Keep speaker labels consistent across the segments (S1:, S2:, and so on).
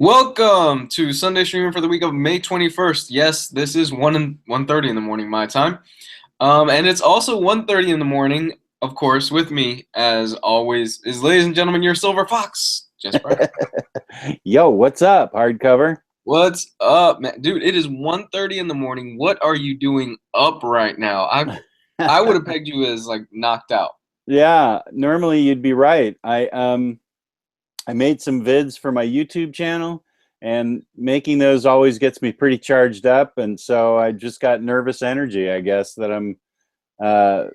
S1: Welcome to Sunday streaming for the week of May 21st. Yes, this is 1:30 in the morning my time. And it's also 1:30 in the morning, of course, with me, as always, is, ladies and gentlemen, your Silver Fox, Jess Brett.
S2: Yo, what's up, Hardcover?
S1: What's up, man? Dude, it is 1:30 in the morning. What are you doing up right now? I would have pegged you as like knocked out.
S2: Yeah, normally you'd be right. I made some vids for my YouTube channel, and making those always gets me pretty charged up, and so I just got nervous energy, I guess, that I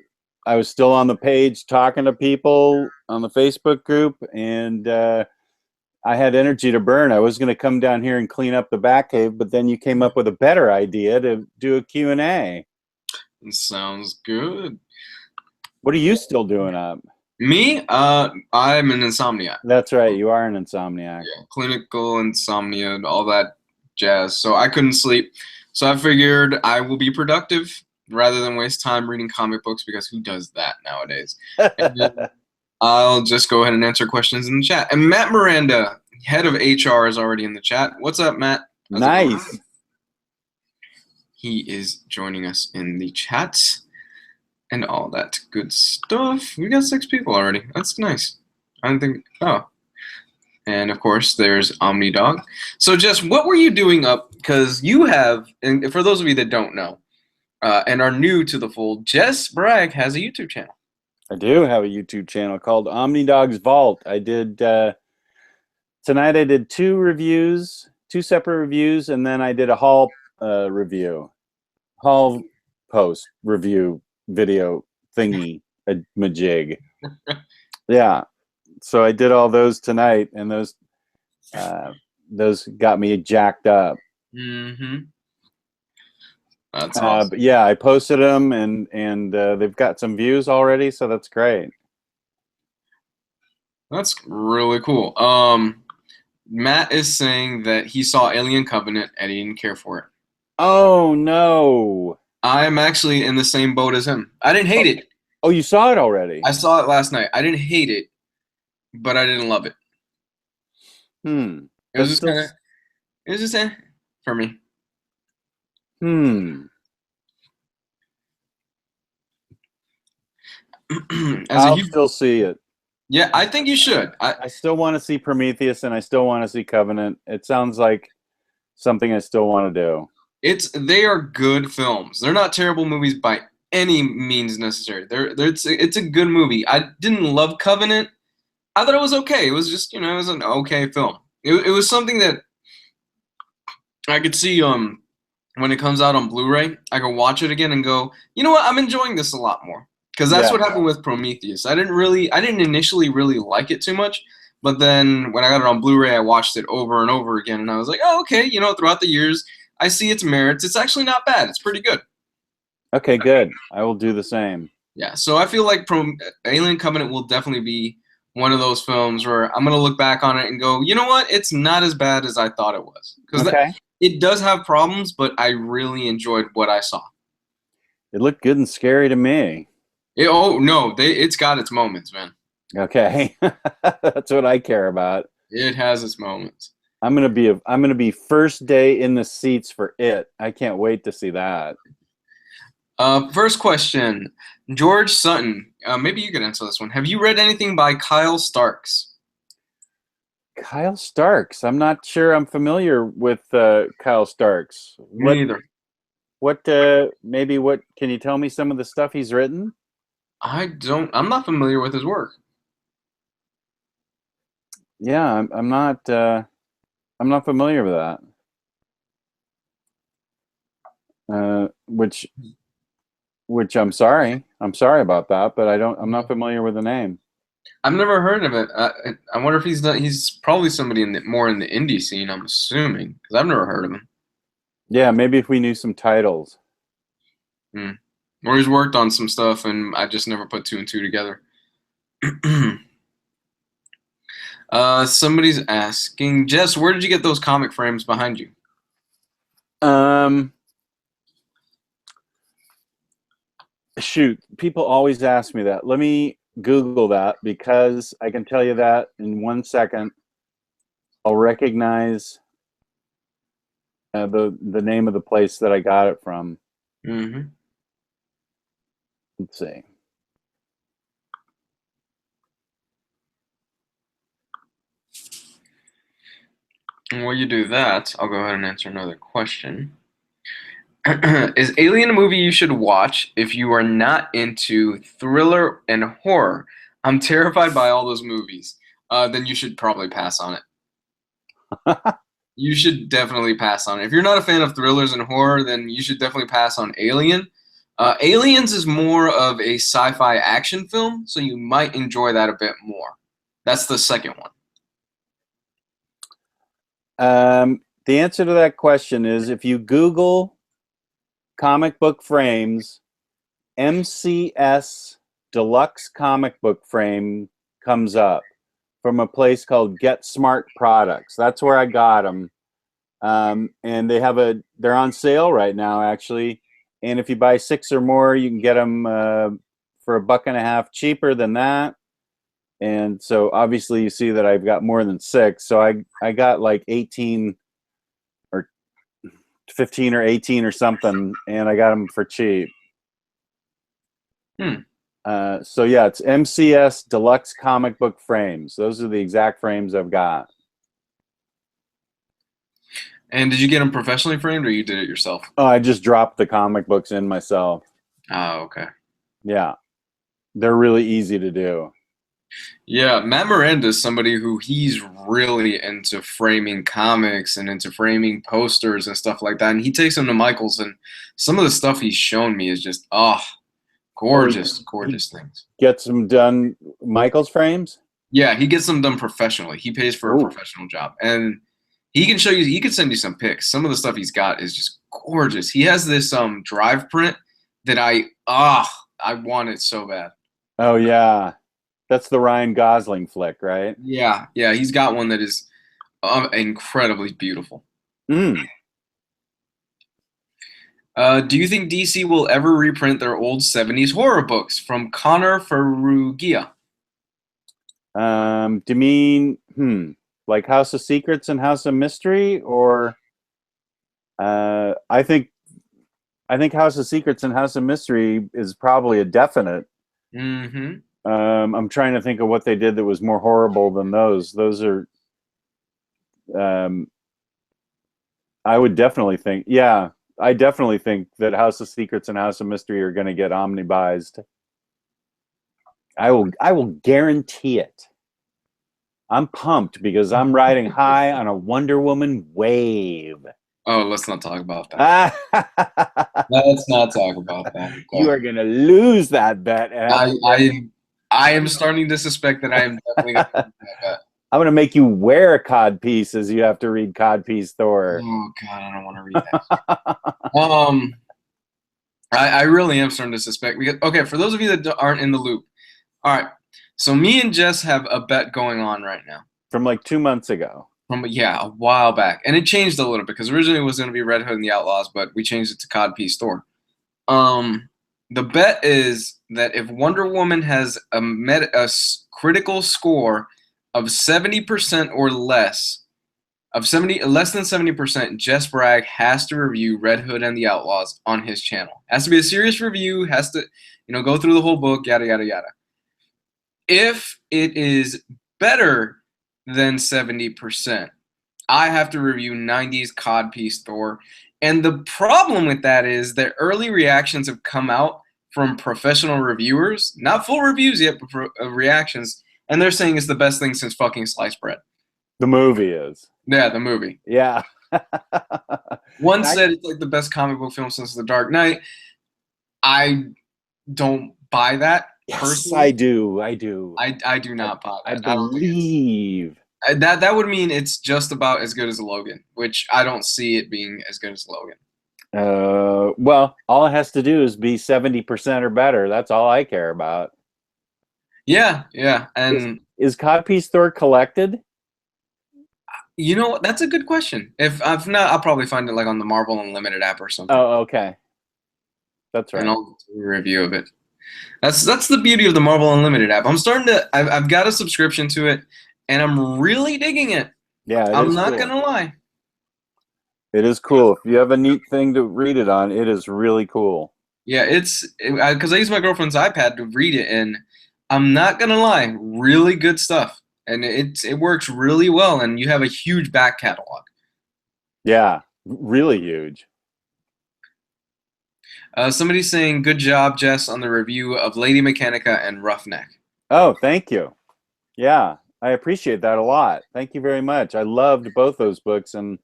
S2: was still on the page talking to people on the Facebook group, and I had energy to burn. I was going to come down here and clean up the back cave, but then you came up with a better idea to do a Q&A.
S1: Sounds good.
S2: What are you still doing up?
S1: Me? I'm an insomniac.
S2: That's right, you are an insomniac.
S1: Yeah, clinical insomnia and all that jazz. So I couldn't sleep. So I figured I will be productive rather than waste time reading comic books, because who does that nowadays? And then I'll just go ahead and answer questions in the chat. And Matt Miranda, head of HR, is already in the chat. What's up, Matt? How's it going?
S2: Nice.
S1: He is joining us in the chat and all that good stuff. We got 6 people already. That's nice. I don't think. Oh. And of course, there's Omnidog. So, Jess, what were you doing up? Because you have, and for those of you that don't know and are new to the fold, Jess Bragg has a YouTube channel.
S2: I do have a YouTube channel called Omnidog's Vault. I did tonight. I did 2 reviews, 2 separate reviews, and then I did a haul post review video thingy, a majig. Yeah. So I did all those tonight, and those got me jacked up.
S1: Mm-hmm. That's awesome.
S2: But yeah, I posted them, and they've got some views already, so that's great.
S1: That's really cool. Matt is saying that he saw Alien Covenant and he didn't care for it.
S2: Oh no!
S1: I am actually in the same boat as him. I didn't hate it.
S2: Oh, you saw it already?
S1: I saw it last night. I didn't hate it, but I didn't love it.
S2: It
S1: was just kind of, it was just for me.
S2: I'll still see it.
S1: Yeah, I think you should.
S2: I still want to see Prometheus, and I still want to see Covenant. It sounds like something I still want to do.
S1: They are good films. They're not terrible movies by any means necessary. It's a good movie. I didn't love Covenant. I thought it was okay. It was just, it was an okay film. It was something that I could see when it comes out on Blu-ray. I could watch it again and go, you know what, I'm enjoying this a lot more. Because that's what happened with Prometheus. I didn't initially really like it too much, but then when I got it on Blu-ray, I watched it over and over again, and I was like, oh, okay, throughout the years, I see its merits. It's actually not bad. It's pretty good.
S2: Okay, good. I will do the same.
S1: Yeah, so I feel like Alien Covenant will definitely be one of those films where I'm going to look back on it and go, you know what? It's not as bad as I thought it was. Because it does have problems, but I really enjoyed what I saw.
S2: It looked good and scary to me.
S1: It's got its moments, man.
S2: Okay. That's what I care about.
S1: It has its moments.
S2: I'm gonna be first day in the seats for it. I can't wait to see that.
S1: First question, George Sutton. Maybe you could answer this one. Have you read anything by Kyle Starks?
S2: Kyle Starks. I'm not sure I'm familiar with Kyle Starks.
S1: Me neither.
S2: What can you tell me some of the stuff he's written?
S1: I'm not familiar with his work.
S2: Yeah, I'm not familiar with that. Which I'm sorry about that, but I'm not familiar with the name.
S1: I've never heard of it. I wonder if he's probably somebody more in the indie scene, I'm assuming, because I've never heard of him.
S2: Yeah, maybe if we knew some titles.
S1: Or he's worked on some stuff, and I just never put 2 and 2 together. Somebody's asking, Jess, where did you get those comic frames behind you?
S2: Shoot, people always ask me that. Let me Google that, because I can tell you that in 1 second. I'll recognize the name of the place that I got it from.
S1: Mm-hmm.
S2: Let's see.
S1: And while you do that, I'll go ahead and answer another question. Is Alien a movie you should watch if you are not into thriller and horror? I'm terrified by all those movies. Then you should probably pass on it. You should definitely pass on it. If you're not a fan of thrillers and horror, then you should definitely pass on Alien. Aliens is more of a sci-fi action film, so you might enjoy that a bit more. That's the second one.
S2: The answer to that question is if you Google comic book frames, MCS Deluxe comic book frame comes up from a place called Get Smart Products. That's where I got them. And they're on sale right now, actually. And if you buy 6 or more, you can get them for $1.50 cheaper than that. And so obviously you see that I've got more than 6. So I got like 18 or 15 or 18 or something, and I got them for cheap. So yeah, it's MCS Deluxe comic book frames. Those are the exact frames I've got.
S1: And did you get them professionally framed, or you did it yourself?
S2: Oh, I just dropped the comic books in myself.
S1: Oh, okay.
S2: Yeah, they're really easy to do.
S1: Yeah, Matt Miranda is somebody who he's really into framing comics and into framing posters and stuff like that. And he takes them to Michael's, and some of the stuff he's shown me is just, gorgeous, gorgeous things.
S2: Gets them done, Michael's frames?
S1: Yeah, he gets them done professionally. He pays for a professional job. And he can show you, he can send you some pics. Some of the stuff he's got is just gorgeous. He has this drive print that I want it so bad.
S2: Oh, yeah. That's the Ryan Gosling flick, right?
S1: Yeah, he's got one that is incredibly beautiful.
S2: Mm.
S1: Do you think DC will ever reprint their old 70s horror books? From Connor Ferrugia.
S2: Do you mean, like House of Secrets and House of Mystery? Or I think House of Secrets and House of Mystery is probably a definite.
S1: Mm-hmm.
S2: I'm trying to think of what they did that was more horrible than those. Those are, I would definitely think, yeah, I definitely think that House of Secrets and House of Mystery are going to get omnibused. I will guarantee it. I'm pumped because I'm riding high on a Wonder Woman wave.
S1: Oh, let's not talk about that. Let's not talk about that.
S2: You are going to lose that bet.
S1: I am starting to suspect that I am definitely going to lose that bet.
S2: I'm going to make you wear Codpiece as you have to read Codpiece Thor.
S1: Oh, God, I don't want to read that. I really am starting to suspect. Okay, for those of you that aren't in the loop. All right, so me and Jess have a bet going on right now.
S2: From like 2 months ago.
S1: A while back. And it changed a little bit because originally it was going to be Red Hood and the Outlaws, but we changed it to Codpiece Thor. The bet is that if Wonder Woman has a critical score of 70% or less, less than 70%, Jess Bragg has to review Red Hood and the Outlaws on his channel. Has to be a serious review, has to, go through the whole book, yada, yada, yada. If it is better than 70%, I have to review 90s Codpiece Thor. And the problem with that is that early reactions have come out from professional reviewers, not full reviews yet, but reactions, and they're saying it's the best thing since fucking sliced bread.
S2: The movie is.
S1: Yeah, the movie.
S2: Yeah.
S1: One said it's like the best comic book film since The Dark Knight. I don't buy that.
S2: Yes,
S1: personally.
S2: I do. I do
S1: not buy that.
S2: I believe.
S1: That would mean it's just about as good as Logan, which I don't see it being as good as Logan.
S2: Well, all it has to do is be 70% or better. That's all I care about.
S1: Yeah. And
S2: is Codpiece Thor collected?
S1: That's a good question. If not, I'll probably find it like on the Marvel Unlimited app or something.
S2: Oh, okay. That's right.
S1: And I'll do a review of it. That's the beauty of the Marvel Unlimited app. I've got a subscription to it, and I'm really digging it.
S2: Yeah, it
S1: I'm
S2: is
S1: not
S2: cool.
S1: gonna lie.
S2: It is cool. If you have a neat thing to read it on, it is really cool.
S1: Yeah, it's because I use my girlfriend's iPad to read it, and I'm not gonna lie, really good stuff, and it works really well, and you have a huge back catalog.
S2: Yeah, really huge.
S1: Somebody's saying, "Good job, Jess, on the review of Lady Mechanica and Roughneck."
S2: Oh, thank you. Yeah, I appreciate that a lot. Thank you very much. I loved both those books, and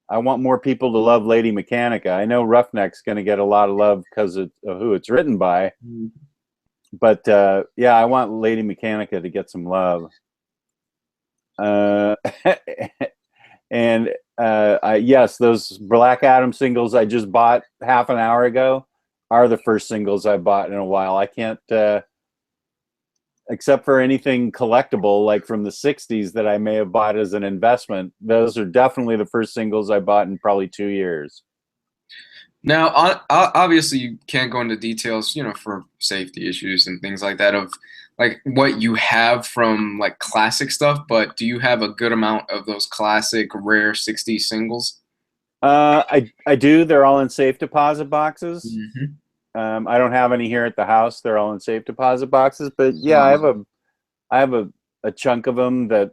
S2: I want more people to love Lady Mechanica. I know Roughneck's going to get a lot of love because of who it's written by, but yeah, I want Lady Mechanica to get some love. Uh, and yes, those Black Adam singles I just bought half an hour ago are the first singles I bought in a while. I can't, except for anything collectible like from the 60s that I may have bought as an investment. Those are definitely the first singles I bought in probably 2 years.
S1: Now, obviously, you can't go into details, for safety issues and things like that of like what you have from like classic stuff, but do you have a good amount of those classic rare 60s singles?
S2: I do. They're all in safe deposit boxes.
S1: Mm-hmm.
S2: I don't have any here at the house. They're all in safe deposit boxes. But yeah, I have a chunk of them that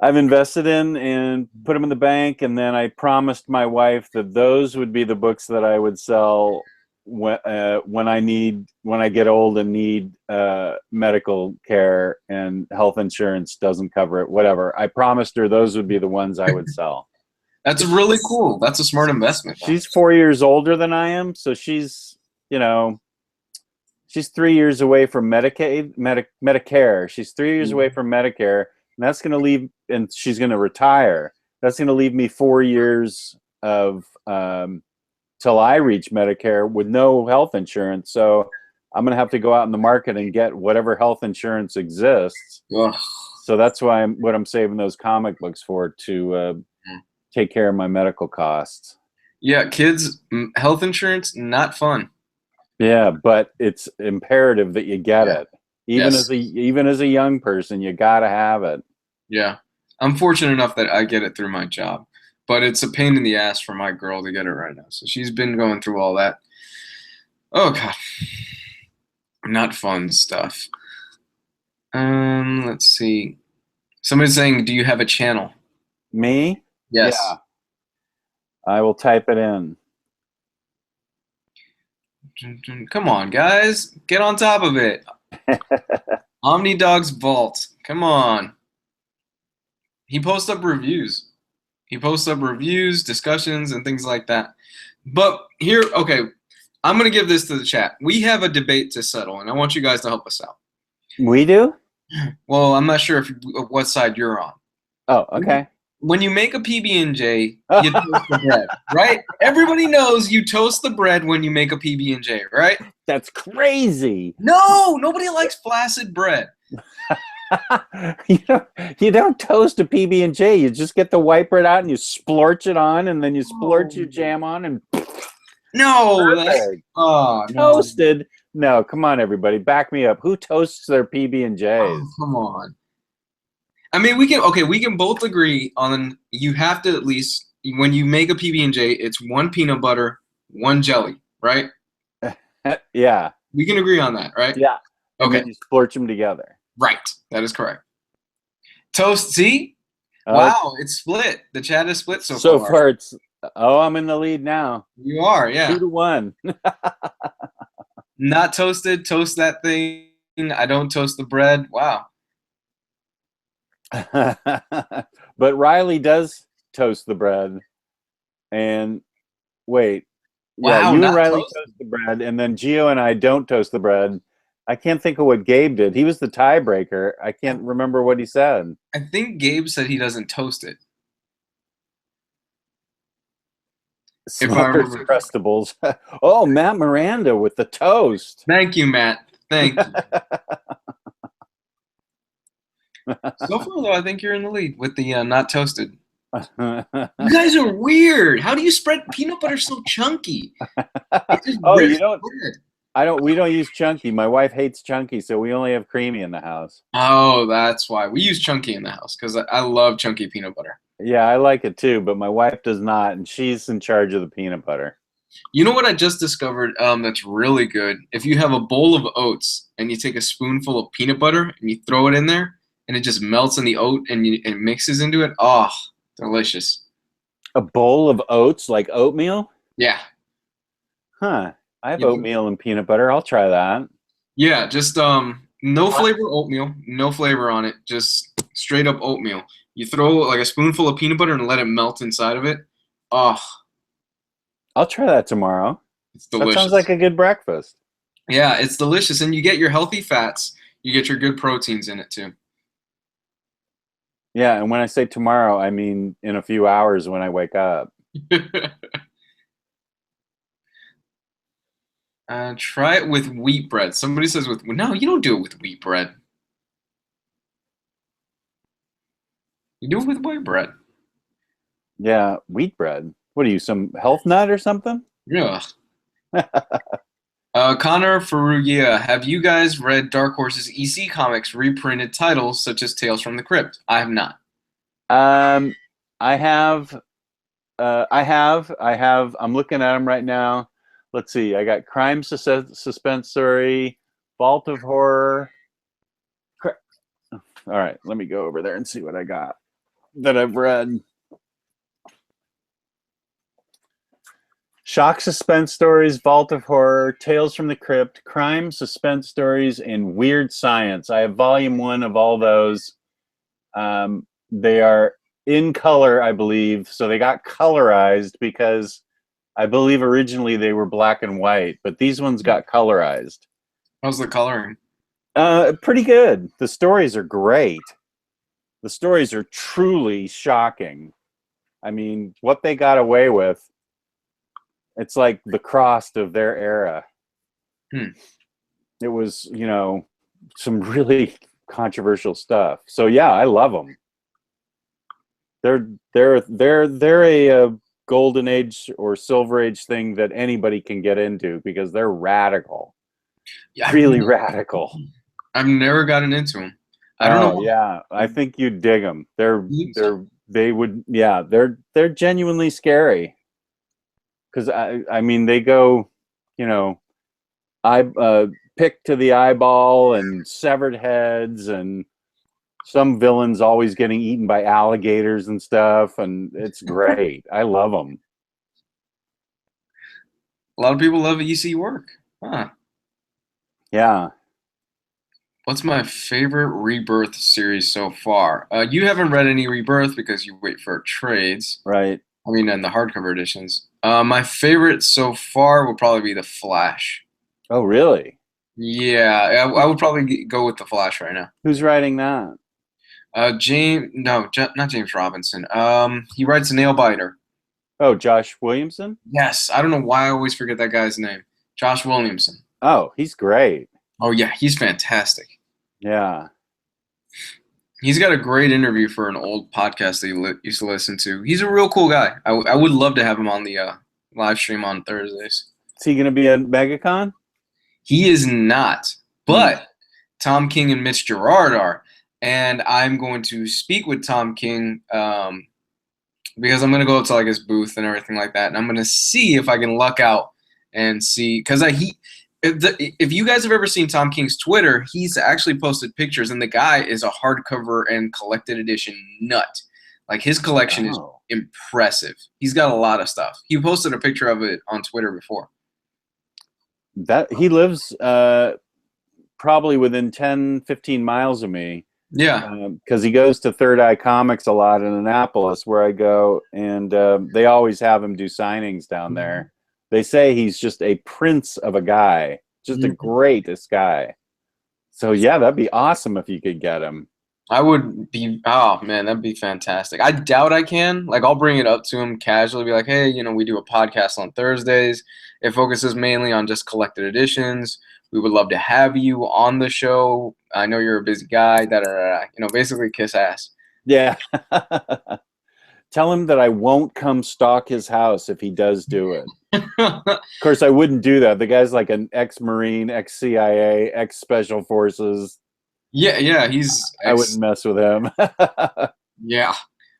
S2: I've invested in and put them in the bank. And then I promised my wife that those would be the books that I would sell when I get old and need medical care and health insurance doesn't cover it. Whatever. I promised her those would be the ones I would sell.
S1: That's really cool. That's a smart investment.
S2: She's 4 years older than I am, so she's 3 years away from Medicare. She's 3 years away from Medicare, and that's going to leave, and she's going to retire. That's going to leave me 4 years of till I reach Medicare with no health insurance. So I'm going to have to go out in the market and get whatever health insurance exists.
S1: Ugh.
S2: So that's why I'm saving those comic books for, to take care of my medical costs.
S1: Yeah, kids, health insurance, not fun.
S2: Yeah, but it's imperative that you get it. Even
S1: Yes.
S2: even as a young person, you gotta have it.
S1: Yeah. I'm fortunate enough that I get it through my job, but it's a pain in the ass for my girl to get it right now. So she's been going through all that. Oh God. Not fun stuff. Let's see. Somebody's saying, do you have a channel?
S2: Me?
S1: Yes.
S2: Yeah. I will type it in.
S1: Come on, guys. Get on top of it. Omnidog's Vault. Come on. He posts up reviews. Discussions, and things like that. But here, okay, I'm going to give this to the chat. We have a debate to settle, and I want you guys to help us out.
S2: We do?
S1: Well, I'm not sure what side you're on.
S2: Oh, okay.
S1: When you make a PB&J, you toast the bread, right? Everybody knows you toast the bread when you make a PB&J, right?
S2: That's crazy.
S1: No, nobody likes flaccid bread.
S2: You don't toast a PB&J. You just get the white bread out and you splorch it on, and then you splorch your jam on, and
S1: no, that's
S2: toasted. No, come on, everybody, back me up. Who toasts their PB&Js?
S1: Oh, come on. I mean, we can both agree on you have to at least, when you make a PB&J, it's 1 peanut butter, 1 jelly, right?
S2: Yeah.
S1: We can agree on that, right?
S2: Yeah. And
S1: okay.
S2: Then you splorch them together.
S1: Right. That is correct. Toast, see? Wow, it's split. The chat is split so far.
S2: So far, it's, I'm in the lead now.
S1: You are, yeah.
S2: 2-1.
S1: Not toasted, toast that thing. I don't toast the bread. Wow.
S2: But Riley does toast the bread. And wait.
S1: Wow,
S2: yeah, you and Riley toast the bread, and then Gio and I don't toast the bread. I can't think of what Gabe did. He was the tiebreaker. I can't remember what he said.
S1: I think Gabe said he doesn't toast it.
S2: Smucker's Crustables. Oh, Matt Miranda with the toast.
S1: Thank you, Matt. Thank you. So far, though, I think you're in the lead with the not toasted. You guys are weird. How do you spread peanut butter so chunky?
S2: Oh, you don't. We don't use chunky. My wife hates chunky, so we only have creamy in the house.
S1: Oh, that's why we use chunky in the house because I love chunky peanut butter.
S2: Yeah, I like it too, but my wife does not, and she's in charge of the peanut butter.
S1: You know what I just discovered? That's really good. If you have a bowl of oats and you take a spoonful of peanut butter and you throw it in there, and it just melts in the oat and it mixes into it. Oh, delicious.
S2: A bowl of oats, like oatmeal?
S1: Yeah.
S2: Huh. I have
S1: You
S2: oatmeal and peanut butter. I'll try that.
S1: Yeah, just no flavor oatmeal, no flavor on it, just straight up oatmeal. You throw like a spoonful of peanut butter and let it melt inside of it. Oh,
S2: I'll try that tomorrow.
S1: it's
S2: That sounds
S1: delicious.
S2: like a good breakfast.
S1: Yeah, it's delicious, and you get your healthy fats. You get your good proteins in it too.
S2: Yeah, and when I say tomorrow, I mean in a few hours when I wake up.
S1: Try it with wheat bread. Somebody says with no, you don't do it with wheat bread. You do it with white bread.
S2: Yeah, wheat bread. What are you, some health nut or something?
S1: Yeah. Connor Ferrugia, have you guys read Dark Horse's EC Comics reprinted titles such as Tales from the Crypt? I have not.
S2: Um, I have, I have. I'm looking at them right now. Let's see. I got Crime Suspense Story, Vault of Horror. All right, let me go over there and see what I got that I've read. Shock Suspense Stories, Vault of Horror, Tales from the Crypt, Crime Suspense Stories, and Weird Science. I have volume 1 of all those. They are in color, I believe. So they got colorized because I believe originally they were black and white, but these ones got colorized.
S1: How's the coloring?
S2: Pretty good. The stories are great. The stories are truly shocking. I mean, what they got away with, it's like the Crossed of their era. It was, you know, some really controversial stuff. So yeah, I love them. They're a golden age or silver age thing that anybody can get into because they're radical.
S1: Yeah,
S2: Really radical.
S1: I've never gotten into them. I don't
S2: Oh
S1: know.
S2: yeah, I think you'd dig them.
S1: Why.
S2: They're genuinely scary. Because I mean they go, you know, pick to the eyeball and severed heads, and some villains always getting eaten by alligators and stuff, and it's great. I love them.
S1: A lot of people love EC work. Huh.
S2: Yeah.
S1: What's my favorite Rebirth series so far? You haven't read any Rebirth because you wait for trades.
S2: Right.
S1: I mean, and the hardcover editions. My favorite so far would probably be The Flash.
S2: Oh, really?
S1: Yeah, I would probably go with The Flash right now.
S2: Who's writing that?
S1: Not James Robinson. He writes Nailbiter.
S2: Oh, Josh Williamson?
S1: Yes, I don't know why I always forget that guy's name. Josh Williamson.
S2: Oh, he's great.
S1: Oh yeah, he's fantastic.
S2: Yeah.
S1: He's got a great interview for an old podcast that he used to listen to. He's a real cool guy. I would love to have him on the live stream on Thursdays.
S2: Is he going to be at MegaCon?
S1: He is not, but Tom King and Mitch Gerard are. And I'm going to speak with Tom King because I'm going to go up to like his booth and everything like that. And I'm going to see if I can luck out and see. Because if you guys have ever seen Tom King's Twitter, he's actually posted pictures. And the guy is a hardcover and collected edition nut. Like his collection is impressive. He's got a lot of stuff. He posted a picture of it on Twitter before.
S2: That he lives probably within 10, 15 miles of me.
S1: Yeah.
S2: Because he goes to Third Eye Comics a lot in Annapolis, where I go, and they always have him do signings down there. They say he's just a prince of a guy, just a greatest guy. So yeah, that'd be awesome if you could get him.
S1: I would be, oh man, that'd be fantastic. I doubt I can. Like, I'll bring it up to him casually, be like, hey, you know, we do a podcast on Thursdays. It focuses mainly on just collected editions. We would love to have you on the show. I know you're a busy guy. That are, you know, basically kiss ass.
S2: Yeah. Tell him that I won't come stalk his house if he does do it. Of course, I wouldn't do that. The guy's like an ex-Marine, ex-CIA, ex-Special Forces.
S1: Yeah, he's
S2: I wouldn't mess with him.
S1: yeah.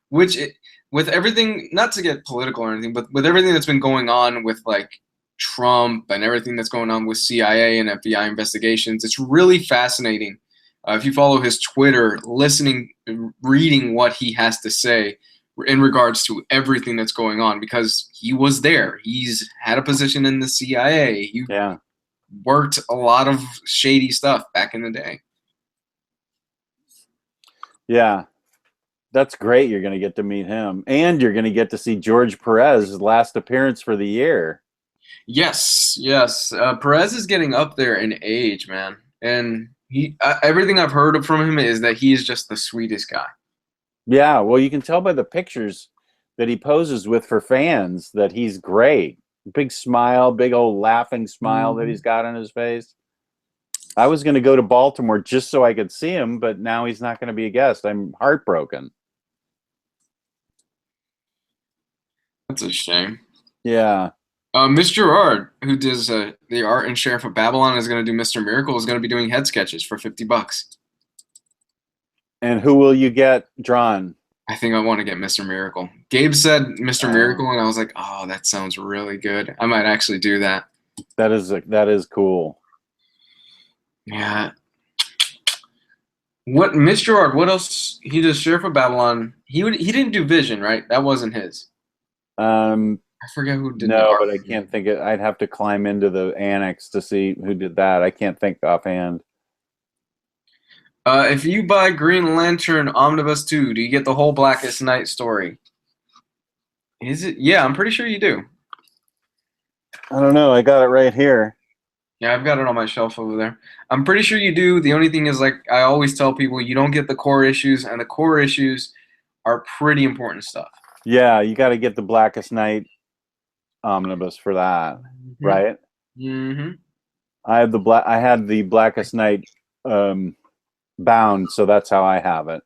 S1: Which with everything, not to get political or anything, but with everything that's been going on with like Trump and everything that's going on with CIA and FBI investigations, it's really fascinating. If you follow his Twitter, reading what he has to say in regards to everything that's going on, because he was there. He's had a position in the CIA. He worked a lot of shady stuff back in the day.
S2: Yeah. That's great. You're going to get to meet him. And you're going to get to see George Perez's last appearance for the year.
S1: Yes. Perez is getting up there in age, man. And everything I've heard from him is that he is just the sweetest guy.
S2: Yeah, well, you can tell by the pictures that he poses with for fans that he's great. Big smile, big old laughing smile that he's got on his face. I was going to go to Baltimore just so I could see him, but now he's not going to be a guest. I'm heartbroken.
S1: That's a shame.
S2: Yeah.
S1: Miss Gerard, who does the art and Sheriff of Babylon, is going to do Mr. Miracle, is going to be doing head sketches for $50.
S2: And who will you get drawn?
S1: I think I want to get Mr. Miracle. Gabe said Mr. Miracle, and I was like, oh, that sounds really good. I might actually do that.
S2: That is cool.
S1: Yeah. What Miss Gerard? What else? He does Sheriff of Babylon. He didn't do Vision, right? That wasn't his. I forget who did.
S2: No, but I can't think it. I'd have to climb into the annex to see who did that. I can't think offhand.
S1: If you buy Green Lantern Omnibus 2, do you get the whole Blackest Night story? Is it? Yeah, I'm pretty sure you do.
S2: I don't know. I got it right here.
S1: Yeah, I've got it on my shelf over there. I'm pretty sure you do. The only thing is, like I always tell people, you don't get the core issues, and the core issues are pretty important stuff.
S2: Yeah, you got to get the Blackest Night Omnibus for that, right?
S1: Mm-hmm.
S2: I had the Blackest Night bound, so that's how I have it.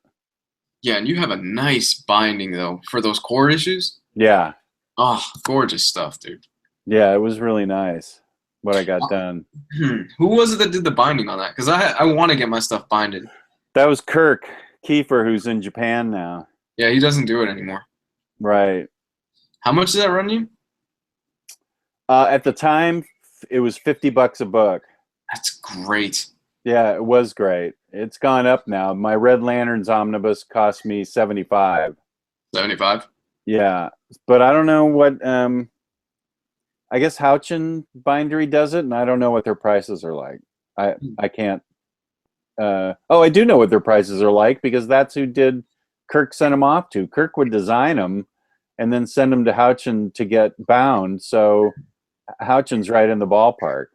S1: Yeah, and you have a nice binding though for those core issues.
S2: Yeah.
S1: Oh, gorgeous stuff, dude.
S2: Yeah, it was really nice what I got done.
S1: Who was it that did the binding on that? Because I want to get my stuff binded.
S2: That was Kirk Kiefer, who's in Japan now.
S1: Yeah, he doesn't do it anymore.
S2: Right.
S1: How much did that run you?
S2: At the time, it was $50 a book.
S1: That's great.
S2: Yeah, it was great. It's gone up now. My Red Lanterns Omnibus cost me $75.
S1: 75?
S2: Yeah, but I don't know what. I guess Houchin Bindery does it, and I don't know what their prices are like. I can't. Oh, I do know what their prices are like because that's who did. Kirk sent them off to. Kirk would design them, and then send them to Houchin to get bound. So Houchin's right in the ballpark.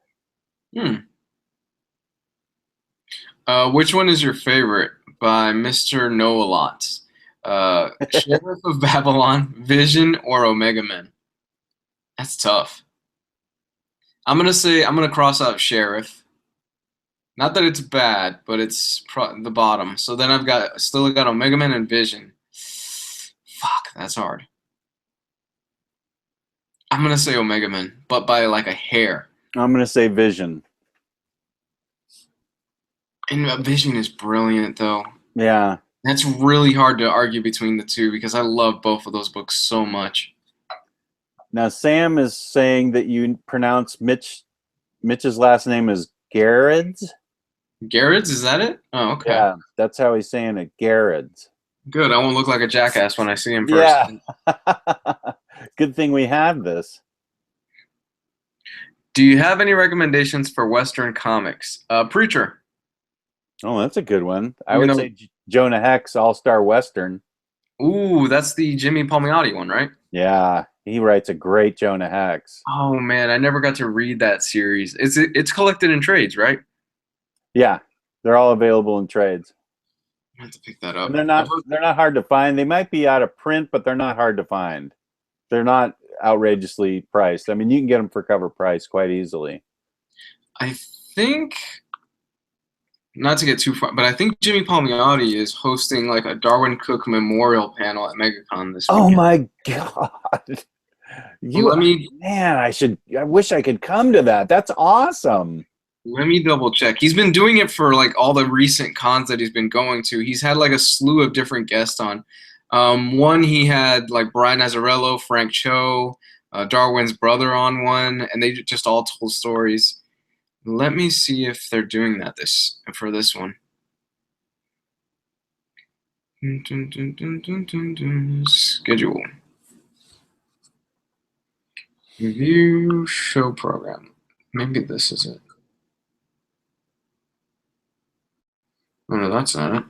S1: Which one is your favorite by Mr. Know-A-Lot? Sheriff of Babylon, Vision, or Omega Men? That's tough. I'm gonna cross out Sheriff. Not that it's bad, but it's the bottom. So then I've still got Omega Men and Vision. Fuck, that's hard. I'm gonna say Omega Men, but by like a hair.
S2: I'm gonna say Vision.
S1: And Vision is brilliant, though.
S2: Yeah.
S1: That's really hard to argue between the two because I love both of those books so much.
S2: Now, Sam is saying that you pronounce Mitch's last name is Garrids.
S1: Garrids, is that it? Oh, okay.
S2: Yeah, that's how he's saying it, Garrids.
S1: Good. I won't look like a jackass when I see him first.
S2: Yeah. Good thing we have this.
S1: Do you have any recommendations for Western comics? Preacher.
S2: Oh, that's a good one. I would say Jonah Hex, All-Star Western.
S1: Ooh, that's the Jimmy Palmiotti one, right?
S2: Yeah, he writes a great Jonah Hex.
S1: Oh man, I never got to read that series. It's collected in trades, right?
S2: Yeah, they're all available in trades.
S1: I have to pick that up.
S2: And they're not hard to find. They might be out of print, but they're not hard to find. They're not outrageously priced. I mean, you can get them for cover price quite easily.
S1: I think not to get too far, but I think Jimmy Palmiotti is hosting like a Darwin Cook memorial panel at MegaCon this
S2: Oh
S1: weekend.
S2: my God.
S1: Let me
S2: Man, I wish I could come to that. That's awesome.
S1: double check. He's been doing it for like all the recent cons that he's been going to. He's had like a slew of different guests on. One he had like Brian Azzarello, Frank Cho, Darwin's brother on one, and they just all told stories. Let me see if they're doing that for this one. Schedule. Review show program. Maybe this is it. Oh no, that's not it.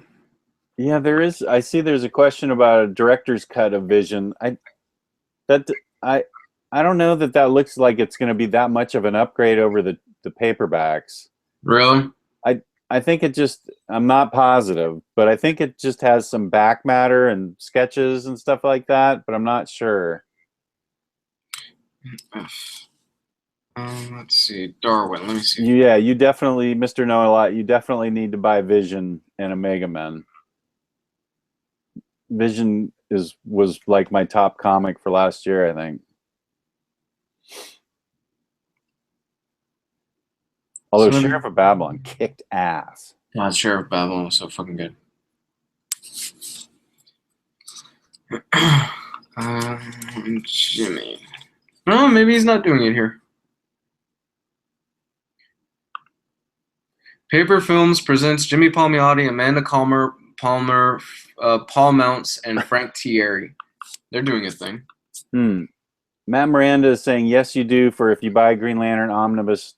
S2: Yeah, there is. I see there's a question about a director's cut of Vision. I don't know that looks like it's going to be that much of an upgrade over the paperbacks.
S1: Really?
S2: I think it just, I'm not positive, but I think it just has some back matter and sketches and stuff like that, but I'm not sure.
S1: Let's see. Darwin, let me see.
S2: Yeah, you definitely, Mr. Know a Lot, you definitely need to buy Vision and Omega Men. Vision was like my top comic for last year, I think. Although Sheriff of Babylon kicked ass.
S1: God, Sheriff of Babylon was so fucking good. Jimmy. No, maybe he's not doing it here. Paper Films presents Jimmy Palmiotti, Amanda Palmer, Paul Mounts, and Frank Thierry. They're doing a thing.
S2: Matt Miranda is saying, yes, you do, for if you buy Green Lantern Omnibus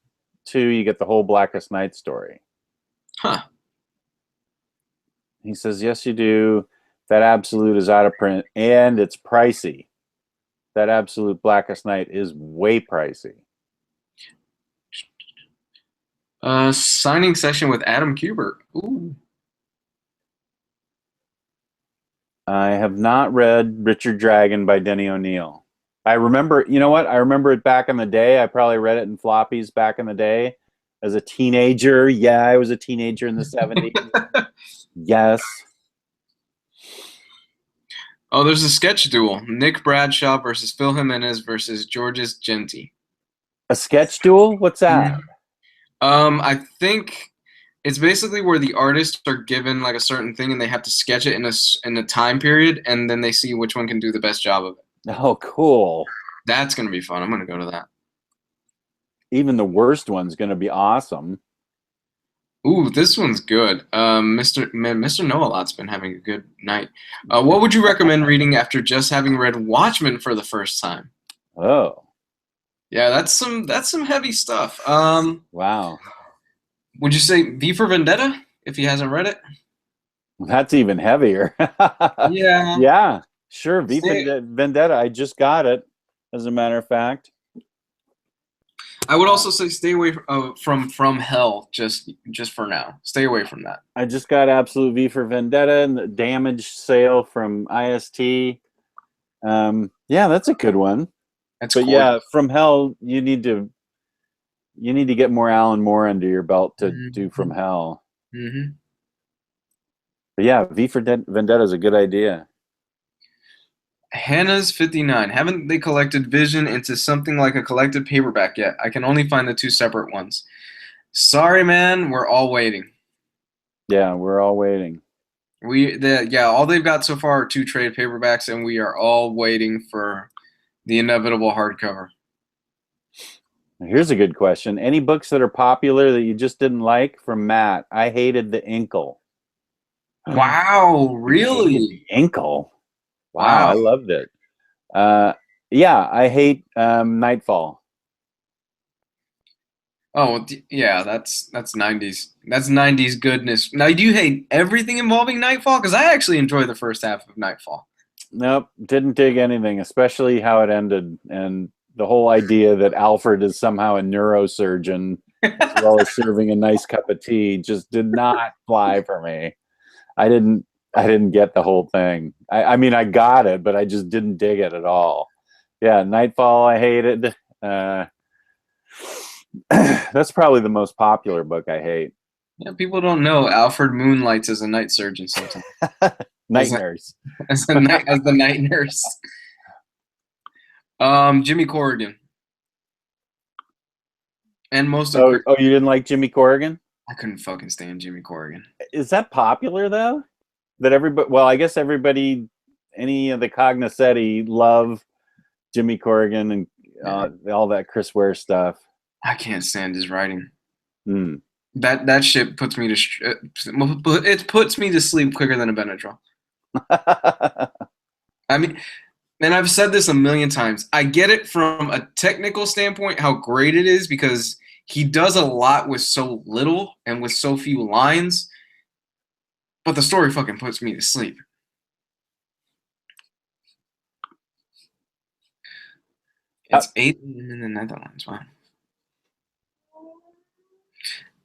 S2: 2, you get the whole Blackest Night story.
S1: Huh.
S2: He says, yes, you do. That Absolute is out of print, and it's pricey. That Absolute Blackest Night is way pricey.
S1: Signing session with Adam Kubert. Ooh.
S2: I have not read Richard Dragon by Denny O'Neil. I remember, you know what? I remember it back in the day. I probably read it in floppies back in the day as a teenager. Yeah, I was a teenager in the 70s. Yes.
S1: Oh, there's a sketch duel. Nick Bradshaw versus Phil Jimenez versus Georges Genti.
S2: A sketch duel? What's that?
S1: I think it's basically where the artists are given like a certain thing and they have to sketch it in a time period, and then they see which one can do the best job of it.
S2: Oh, cool.
S1: That's going to be fun. I'm going to go to that.
S2: Even the worst one's going to be awesome.
S1: Ooh, this one's good. Mr. Know-A-Lot's been having a good night. What would you recommend reading after just having read Watchmen for the first time?
S2: Oh.
S1: Yeah, that's some heavy stuff.
S2: Wow.
S1: Would you say V for Vendetta if he hasn't read it?
S2: That's even heavier.
S1: Yeah.
S2: Yeah, sure. V for Vendetta. I just got it, as a matter of fact.
S1: I would also say stay away from Hell just for now. Stay away from that.
S2: I just got Absolute V for Vendetta and the Damage sale from IST. Yeah, that's a good one.
S1: That's
S2: but
S1: cool.
S2: Yeah, From Hell, you need to get more Alan Moore under your belt to do From Hell.
S1: Mm-hmm.
S2: But yeah, V for Vendetta is a good idea.
S1: Hannah's 59. Haven't they collected Vision into something like a collected paperback yet? I can only find the two separate ones. Sorry, man. We're all waiting.
S2: Yeah, we're all waiting.
S1: All they've got so far are two trade paperbacks, and we are all waiting for the inevitable hardcover.
S2: Here's a good question. Any books that are popular that you just didn't like? From Matt. I hated The Inkle.
S1: Wow, really?
S2: The Inkle? Wow, I loved it. Yeah, I hate Nightfall.
S1: Oh, yeah, that's 90s. That's 90s goodness. Now, do you hate everything involving Nightfall? Because I actually enjoy the first half of Nightfall.
S2: Nope, didn't dig anything, especially how it ended, and the whole idea that Alfred is somehow a neurosurgeon as well as serving a nice cup of tea just did not fly for me. I didn't get the whole thing. I mean, I got it, but I just didn't dig it at all. Yeah, Nightfall, I hated. That's probably the most popular book I hate.
S1: Yeah, people don't know Alfred moonlights as a night surgeon sometimes.
S2: Night nurse.
S1: As the night nurse. Jimmy Corrigan. And most of
S2: Oh, you didn't like Jimmy Corrigan?
S1: I couldn't fucking stand Jimmy Corrigan.
S2: Is that popular though? That everybody? Well, I guess everybody, any of the cognoscenti love Jimmy Corrigan and all that Chris Ware stuff.
S1: I can't stand his writing.
S2: Mm.
S1: That shit puts me to it puts me to sleep quicker than a Benadryl. I mean, and I've said this a million times. I get it from a technical standpoint how great it is because he does a lot with so little and with so few lines. But the story fucking puts me to sleep. It's 8 in the Netherlands. Wow.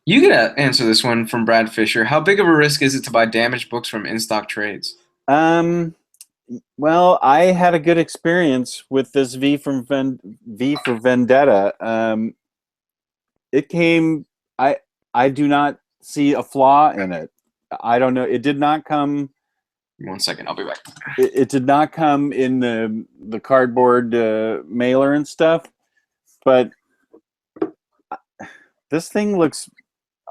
S1: You gotta answer this one from Brad Fisher. How big of a risk is it to buy damaged books from in-stock trades?
S2: Well, I had a good experience with this V for Vendetta. It came. I do not see a flaw in it. I don't know. It did not come.
S1: 1 second, I'll be back.
S2: It did not come in the cardboard mailer and stuff, but this thing looks.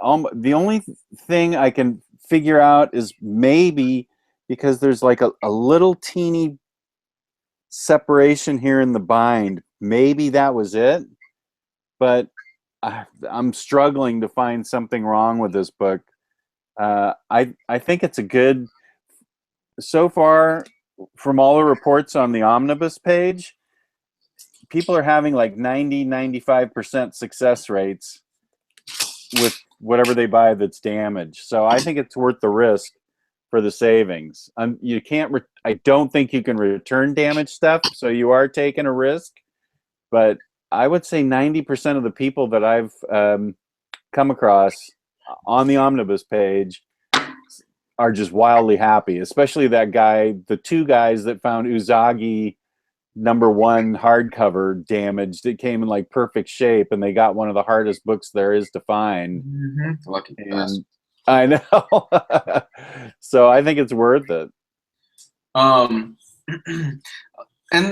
S2: The only thing I can figure out is maybe because there's like a little teeny separation here in the bind. Maybe that was it, but I'm struggling to find something wrong with this book. I think it's a good. So far, from all the reports on the Omnibus page, people are having like 90-95% success rates with whatever they buy that's damaged. So I think it's worth the risk for the savings. You can't. I don't think you can return damaged stuff, so you are taking a risk. But I would say 90% of the people that I've come across on the Omnibus page are just wildly happy, especially that guy, the two guys that found Uzagi #1 hardcover damaged. It came in like perfect shape, and they got one of the hardest books there is to find.
S1: Mm-hmm. Lucky bastard.
S2: I know. So I think it's worth it.
S1: And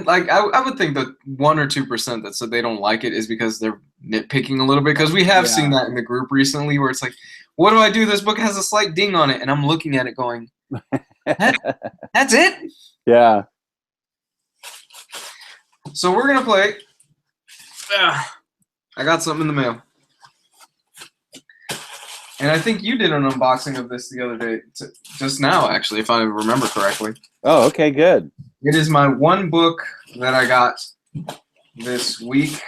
S1: like I would think that 1 or 2% that said they don't like it is because they're nitpicking a little bit, because we have seen that in the group recently where it's like, what do I do? This book has a slight ding on it, and I'm looking at it going, that's it?
S2: Yeah.
S1: So we're gonna play. I got something in the mail, and I think you did an unboxing of this the other day, just now, actually, if I remember correctly.
S2: Oh, okay, good.
S1: It is my one book that I got this week.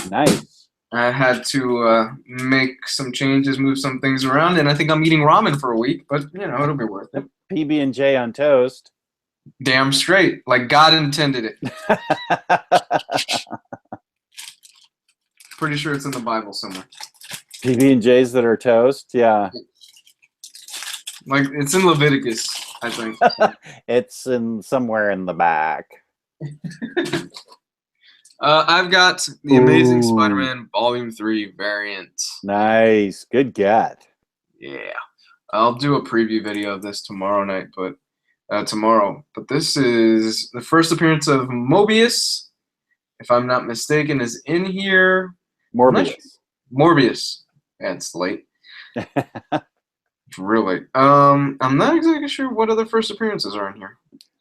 S2: Nice.
S1: I had to make some changes, move some things around, and I think I'm eating ramen for a week, but, you know, it'll be worth it.
S2: PB&J on toast.
S1: Damn straight, like God intended it. Pretty sure it's in the Bible somewhere.
S2: PB&Js that are toast, yeah.
S1: Like, it's in Leviticus, I think.
S2: It's in somewhere in the back.
S1: I've got the Amazing Spider-Man Volume 3 variant.
S2: Nice. Good get.
S1: Yeah. I'll do a preview video of this tomorrow night, but But this is the first appearance of Mobius, if I'm not mistaken, is in here.
S2: Morbius.
S1: Morbius. Yeah, it's late. It's real late. I'm not exactly sure what other first appearances are in here.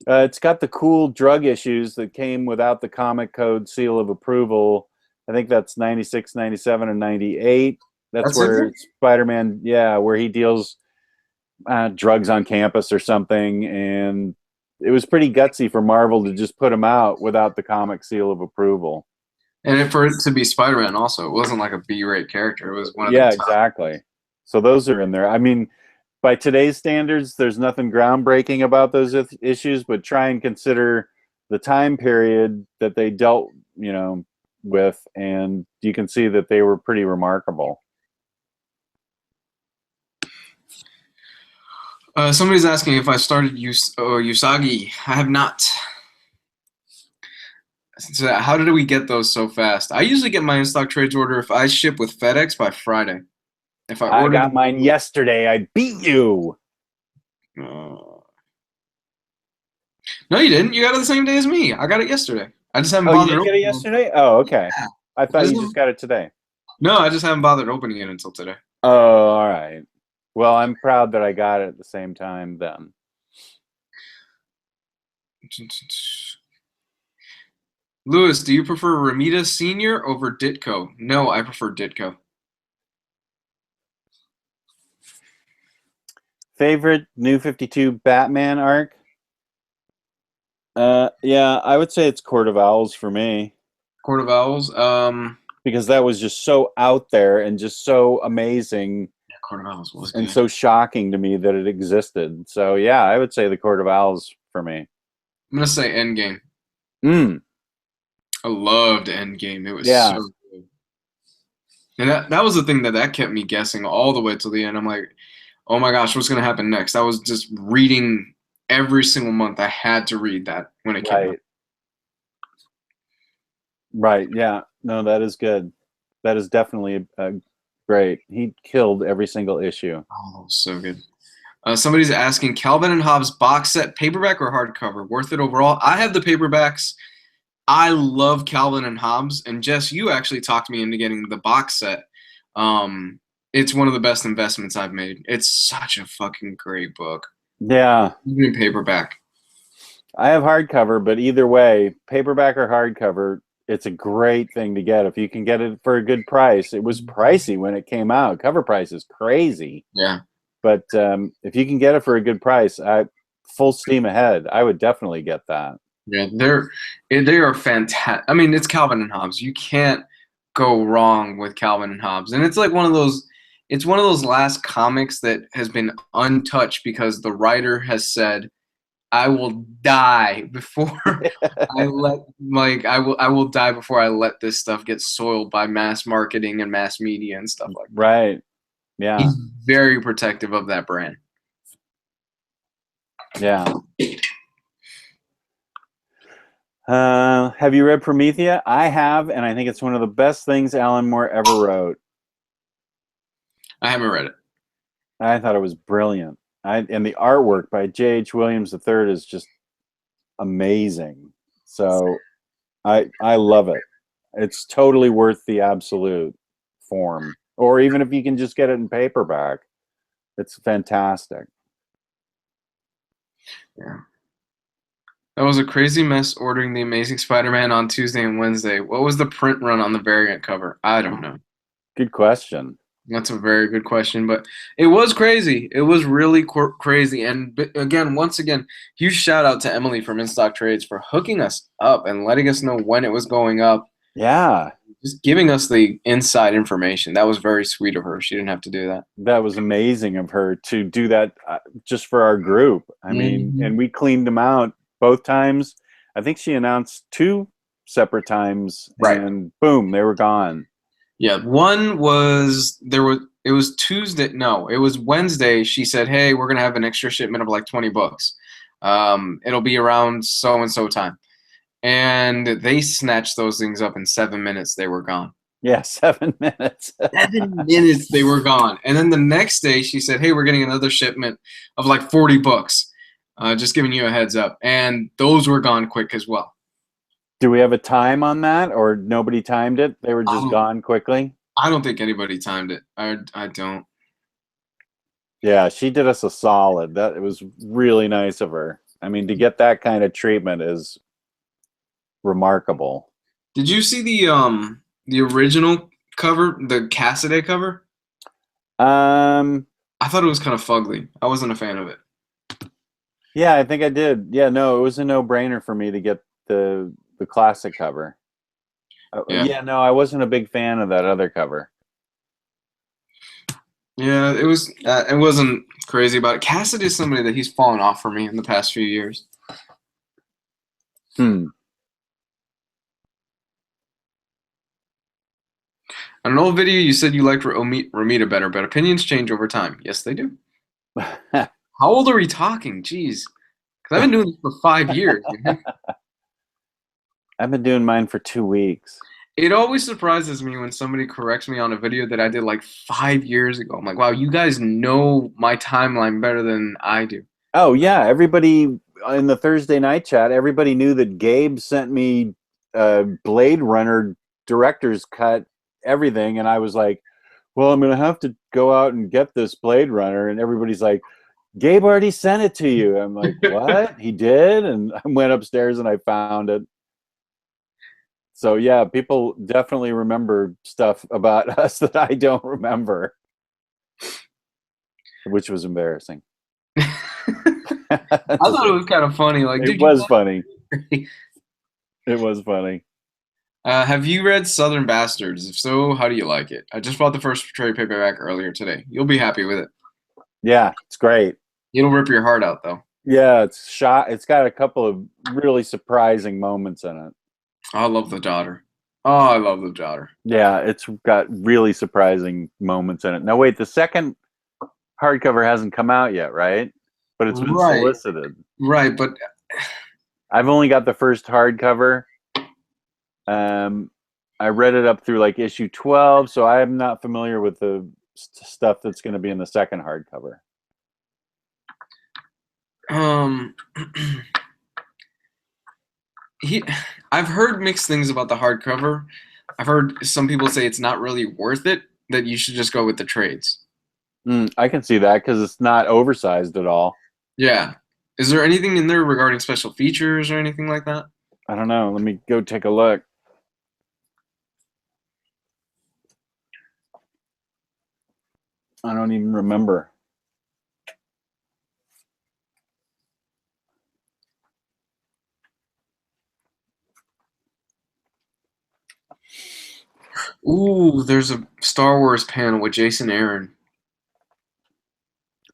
S2: It's got the cool drug issues that came without the comic code seal of approval. I think that's 96, 97, and 98. That's where Spider-Man, yeah, where he deals drugs on campus or something. And it was pretty gutsy for Marvel to just put him out without the comic seal of approval.
S1: And for it to be Spider-Man also, it wasn't like a B-rate character. It was one of the
S2: top.
S1: Exactly.
S2: So those are in there. I mean, by today's standards, there's nothing groundbreaking about those issues, but try and consider the time period that they dealt, with, and you can see that they were pretty remarkable.
S1: Somebody's asking if I started Usagi. I have not. So how did we get those so fast? I usually get my in-stock trades order if I ship with FedEx by Friday. If I
S2: I
S1: ordered
S2: got mine yesterday. I beat you.
S1: no, you didn't. You got it the same day as me. I got it yesterday. I just haven't
S2: Oh, you
S1: bothered
S2: did get it
S1: opening it.
S2: yesterday? Oh, okay.
S1: Yeah.
S2: I thought you just got it today.
S1: No, I just haven't bothered opening it until today.
S2: Oh, all right. Well, I'm proud that I got it at the same time then.
S1: Lewis, do you prefer Ramita Senior over Ditko? No, I prefer Ditko.
S2: Favorite New 52 Batman arc? Yeah, I would say it's Court of Owls for me.
S1: Court of Owls.
S2: Because that was just so out there and just so amazing.
S1: Yeah, Court of Owls was
S2: and
S1: good.
S2: so shocking to me that it existed. So yeah, I would say the Court of Owls for me.
S1: I'm gonna say Endgame. I loved Endgame. It was so good. And that was the thing that kept me guessing all the way till the end. I'm like, oh my gosh, what's gonna happen next? I was just reading every single month. I had to read that when it came out.
S2: Right. Yeah. No, that is good. That is definitely great. He killed every single issue.
S1: Oh, so good. Somebody's asking, Calvin and Hobbes box set, paperback or hardcover? Worth it overall? I have the paperbacks. I love Calvin and Hobbes, and Jess, you actually talked me into getting the box set. It's one of the best investments I've made. It's such a fucking great book.
S2: Yeah.
S1: Even paperback.
S2: I have hardcover, but either way, paperback or hardcover, it's a great thing to get if you can get it for a good price. It was pricey when it came out. Cover price is crazy.
S1: Yeah.
S2: But if you can get it for a good price, full steam ahead. I would definitely get that.
S1: Yeah, they are fantastic. I mean, it's Calvin and Hobbes. You can't go wrong with Calvin and Hobbes. And it's like one of those last comics that has been untouched because the writer has said, I will die before I will die before I let this stuff get soiled by mass marketing and mass media and stuff like that.
S2: Right. Yeah.
S1: He's very protective of that brand.
S2: Yeah. Have you read Promethea? I have, and I think it's one of the best things Alan Moore ever wrote.
S1: I haven't read it.
S2: I thought it was brilliant. And the artwork by J.H. Williams III is just amazing. So I love it. It's totally worth the absolute form. Or even if you can just get it in paperback, it's fantastic.
S1: Yeah. That was a crazy mess ordering The Amazing Spider-Man on Tuesday and Wednesday. What was the print run on the variant cover? I don't know.
S2: Good question.
S1: That's a very good question, but it was crazy. It was really crazy. And once again, huge shout out to Emily from In Stock Trades for hooking us up and letting us know when it was going up.
S2: Yeah.
S1: Just giving us the inside information. That was very sweet of her. She didn't have to do that.
S2: That was amazing of her to do that just for our group. I mean, and we cleaned them out both times. I think she announced 2 separate times,
S1: right.
S2: And boom, they were gone.
S1: Yeah, one was it was Tuesday. No, it was Wednesday. She said, "Hey, we're gonna have an extra shipment of like 20 books. It'll be around so and so time." And they snatched those things up in 7 minutes. They were gone.
S2: Yeah, 7 minutes.
S1: 7 minutes, they were gone. And then the next day, she said, "Hey, we're getting another shipment of like 40 books. Just giving you a heads up." And those were gone quick as well.
S2: Do we have a time on that, or nobody timed it? They were just gone quickly?
S1: I don't think anybody timed it. I don't.
S2: Yeah, she did us a solid. It was really nice of her. I mean, to get that kind of treatment is remarkable.
S1: Did you see the original cover, the Cassidy cover? I thought it was kind of fugly. I wasn't a fan of it.
S2: Yeah, I think I did. Yeah, no, it was a no-brainer for me to get the classic cover. Yeah, no, I wasn't a big fan of that other cover.
S1: Yeah, it wasn't crazy about it. Cassidy is somebody that he's fallen off for me in the past few years. On an old video, you said you liked Ramita better, but opinions change over time. Yes, they do. How old are we talking? Jeez. Because I've been doing this for 5 years.
S2: I've been doing mine for 2 weeks.
S1: It always surprises me when somebody corrects me on a video that I did like 5 years ago. I'm like, wow, you guys know my timeline better than I do.
S2: Oh yeah, everybody in the Thursday night chat, everybody knew that Gabe sent me Blade Runner director's cut everything, and I was like, well, I'm gonna have to go out and get this Blade Runner, and everybody's like, Gabe already sent it to you. I'm like, what? He did? And I went upstairs and I found it. So yeah, people definitely remember stuff about us that I don't remember, which was embarrassing.
S1: I thought it was kind of funny. Like,
S2: It
S1: dude, you
S2: was funny.
S1: guys.
S2: It was funny.
S1: Have you read Southern Bastards? If so, how do you like it? I just bought the first trade paperback earlier today. You'll be happy with it.
S2: Yeah, it's great.
S1: It'll rip your heart out, though.
S2: Yeah, it's shot. It's got a couple of really surprising moments in it.
S1: I love the daughter. Oh, I love the daughter.
S2: Yeah, it's got really surprising moments in it. Now, wait, the second hardcover hasn't come out yet, right? But it's been
S1: Right,
S2: solicited.
S1: right, but
S2: I've only got the first hardcover. I read it up through like issue 12, so I'm not familiar with the stuff that's going to be in the second hardcover.
S1: um, he, I've heard mixed things about the hardcover. I've heard some people say it's not really worth it. That you should just go with the trades.
S2: I can see that because it's not oversized at all.
S1: Yeah. Is there anything in there regarding special features or anything like that?
S2: I don't know. Let me go take a look. I don't even remember.
S1: Ooh, there's a Star Wars panel with Jason Aaron.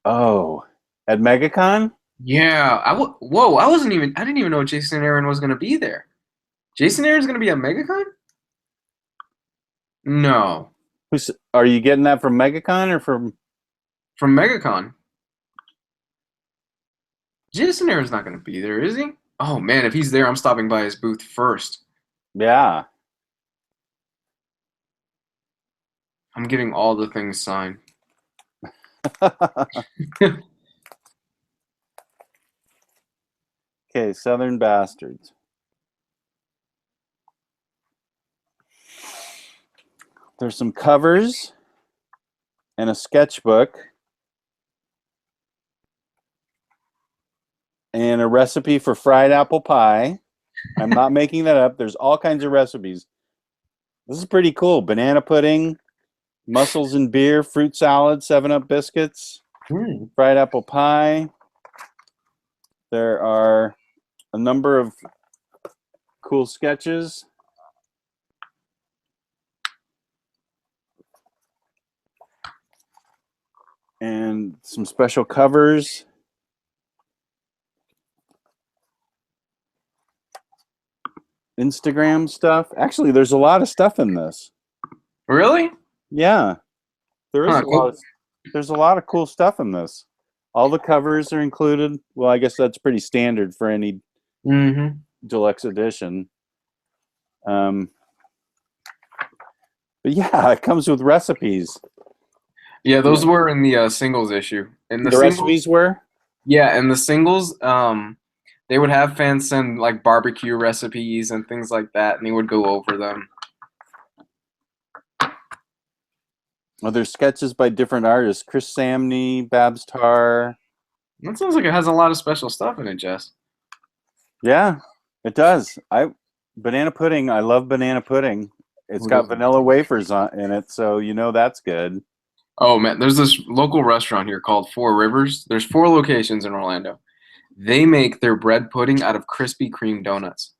S2: Oh, at MegaCon?
S1: Yeah. Whoa, I didn't even know Jason Aaron was going to be there. Jason Aaron's going to be at MegaCon? No.
S2: Are you getting that from MegaCon or from
S1: MegaCon. Jason Aaron's not going to be there, is he? Oh man, if he's there, I'm stopping by his booth first.
S2: Yeah.
S1: I'm getting all the things signed.
S2: Okay, Southern Bastards. There's some covers and a sketchbook and a recipe for fried apple pie. I'm not making that up. There's all kinds of recipes. This is pretty cool. Banana pudding, mussels and beer, fruit salad, 7-Up biscuits, fried apple pie. There are a number of cool sketches. And some special covers. Instagram stuff. Actually, there's a lot of stuff in this.
S1: Really?
S2: Yeah. There is
S1: Cool.
S2: there's a lot of cool stuff in this. All the covers are included. Well, I guess that's pretty standard for any deluxe edition. But yeah, it comes with recipes.
S1: Yeah, those were in the singles issue. And
S2: the recipes were?
S1: Yeah, and the singles, they would have fans send like barbecue recipes and things like that, and they would go over them.
S2: Well, there's sketches by different artists. Chris Samney, Babs Tarr.
S1: That sounds like it has a lot of special stuff in it, Jess.
S2: Yeah, it does. Banana pudding. I love banana pudding. It's got vanilla wafers in it, so you know that's good.
S1: Oh man, there's this local restaurant here called Four Rivers. There's 4 locations in Orlando. They make their bread pudding out of Krispy Kreme donuts.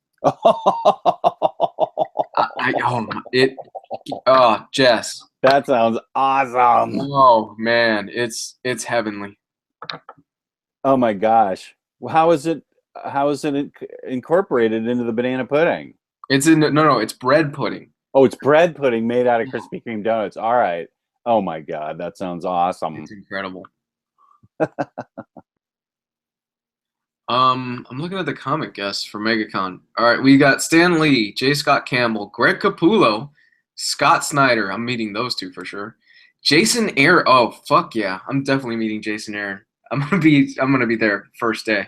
S1: Jess.
S2: That sounds awesome.
S1: Oh man, it's heavenly.
S2: Oh my gosh. Well, how is it incorporated into the banana pudding?
S1: It's bread pudding.
S2: Oh, it's bread pudding made out of Krispy Kreme donuts. All right. Oh my God, that sounds awesome.
S1: It's incredible. I'm looking at the comic guests for MegaCon. All right, we got Stan Lee, J. Scott Campbell, Greg Capullo, Scott Snyder. I'm meeting those two for sure. Jason Aaron. Oh fuck yeah, I'm definitely meeting Jason Aaron. I'm gonna be there first day.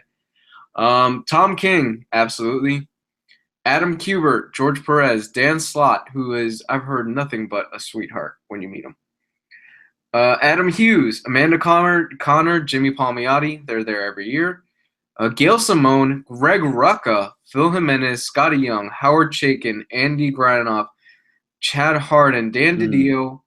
S1: Tom King, absolutely. Adam Kubert, George Perez, Dan Slott, who is I've heard nothing but a sweetheart when you meet him. Adam Hughes, Amanda Connor, Jimmy Palmiotti. They're there every year. Gail Simone, Greg Rucka, Phil Jimenez, Scotty Young, Howard Chaykin, Andy Grananoff, Chad Harden, Dan DiDio,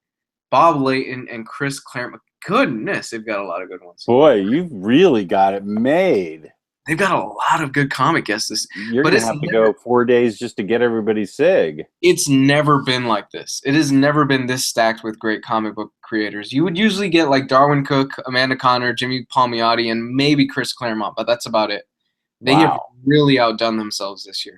S1: Bob Layton, and Chris Claremont. Goodness, they've got a lot of good ones.
S2: Boy, you've really got it made.
S1: They've got a lot of good comic guests.
S2: You're going to have to go 4 days just to get everybody SIG.
S1: It's never been like this. It has never been this stacked with great comic book creators. You would usually get like Darwin Cook, Amanda Connor, Jimmy Palmiotti, and maybe Chris Claremont, but that's about it. They have really outdone themselves this year.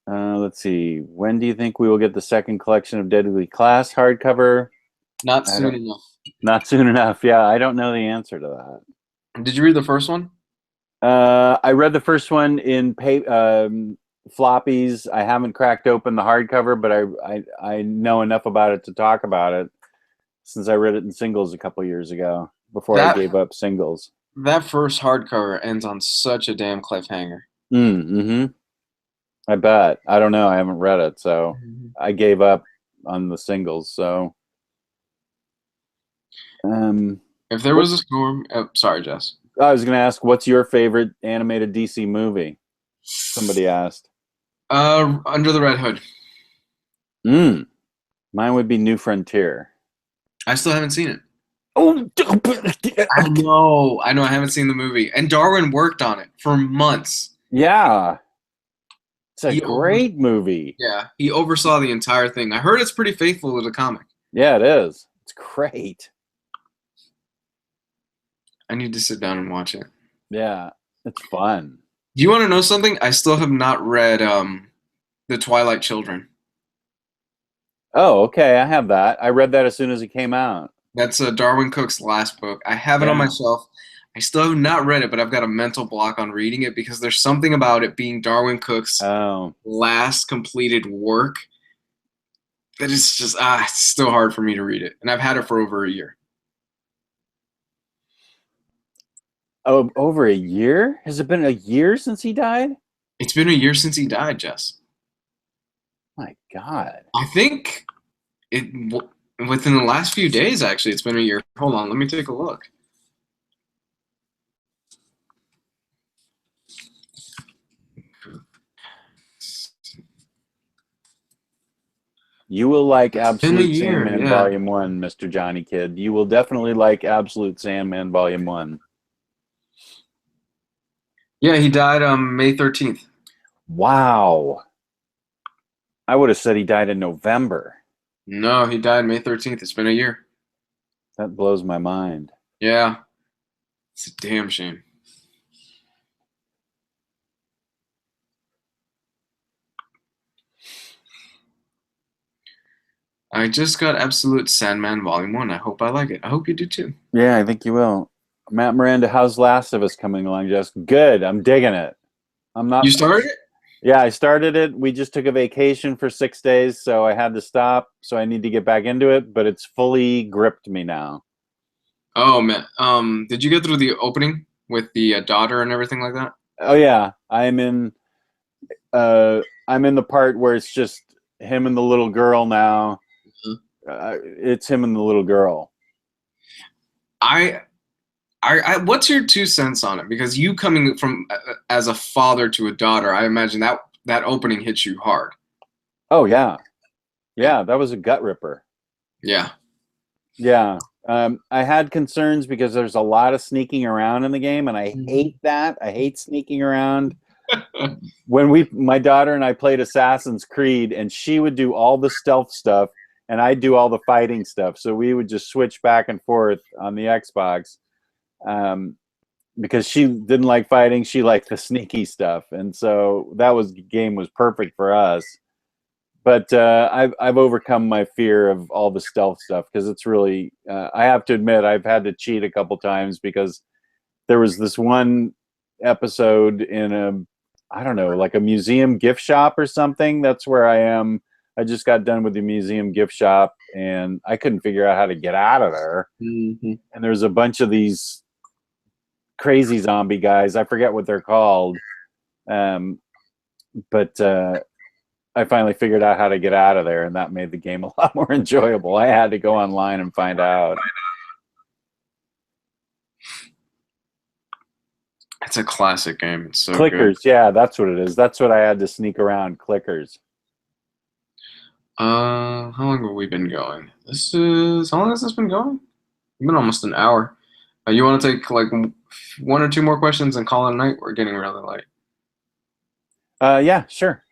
S2: Let's see. When do you think we will get the second collection of Deadly Class hardcover?
S1: Not soon enough.
S2: Not soon enough. Yeah, I don't know the answer to that.
S1: Did you read the first one?
S2: I read the first one in floppies. I haven't cracked open the hardcover, but I know enough about it to talk about it since I read it in singles a couple years ago before I gave up singles.
S1: That first hardcover ends on such a damn cliffhanger.
S2: Mm-hmm. I bet. I don't know. I haven't read it, so I gave up on the singles. So,
S1: if there was a storm, sorry, Jess.
S2: I was going to ask, what's your favorite animated DC movie? Somebody asked.
S1: Under the Red Hood.
S2: Mine would be New Frontier.
S1: I still haven't seen it.
S2: Oh,
S1: I know. I haven't seen the movie, and Darwin worked on it for months.
S2: Yeah. It's a great movie.
S1: Yeah, he oversaw the entire thing. I heard it's pretty faithful to the comic.
S2: Yeah, it is. It's great.
S1: I need to sit down and watch it.
S2: Yeah, it's fun.
S1: Do you want to know something? I still have not read The Twilight Children.
S2: Oh, okay. I have that. I read that as soon as it came out.
S1: That's Darwin Cook's last book. I have it on my shelf. I still have not read it, but I've got a mental block on reading it because there's something about it being Darwin Cook's last completed work that is just it's still hard for me to read it. And I've had it for over a year.
S2: Oh, over a year? Has it been a year since he died?
S1: It's been a year since he died, Jess.
S2: My God.
S1: I think within the last few days, actually, it's been a year. Hold on, let me take a look.
S2: You will like Absolute Sandman Volume 1, Mr. Johnny Kid. You will definitely like Absolute Sandman Volume 1.
S1: Yeah, he died on May 13th.
S2: Wow. I would have said he died in November.
S1: No, he died May 13th. It's been a year.
S2: That blows my mind.
S1: Yeah. It's a damn shame. I just got Absolute Sandman Volume 1. I hope I like it. I hope you do too.
S2: Yeah, I think you will. Matt Miranda, how's Last of Us coming along, Just good. I'm digging it. I'm not.
S1: You started it?
S2: Yeah, I started it. We just took a vacation for 6 days, so I had to stop. So I need to get back into it, but it's fully gripped me now.
S1: Oh man, did you get through the opening with the daughter and everything like that?
S2: Oh yeah, I'm in the part where it's just him and the little girl now. It's him and the little girl.
S1: What's your 2 cents on it? Because you coming from as a father to a daughter, I imagine that opening hits you hard.
S2: Oh yeah, yeah, that was a gut ripper.
S1: Yeah,
S2: yeah. I had concerns because there's a lot of sneaking around in the game, and I hate that. I hate sneaking around. When my daughter and I played Assassin's Creed, and she would do all the stealth stuff, and I'd do all the fighting stuff. So we would just switch back and forth on the Xbox. Because she didn't like fighting, she liked the sneaky stuff, and so game was perfect for us. But I've overcome my fear of all the stealth stuff because it's really I have to admit I've had to cheat a couple times because there was this one episode in I don't know, like a museum gift shop or something. That's where I am. I just got done with the museum gift shop, and I couldn't figure out how to get out of there.
S1: Mm-hmm.
S2: And there's a bunch of these crazy zombie guys. I forget what they're called. But I finally figured out how to get out of there, and that made the game a lot more enjoyable. I had to go online and find out.
S1: It's a classic game. It's so
S2: Clickers,
S1: good.
S2: yeah, that's what it is. That's what I had to sneak around. Clickers.
S1: How long have we been going? How long has this been going? It's been almost an hour. You want to take like one or two more questions and call it a night? We're getting really late.
S2: Yeah, sure.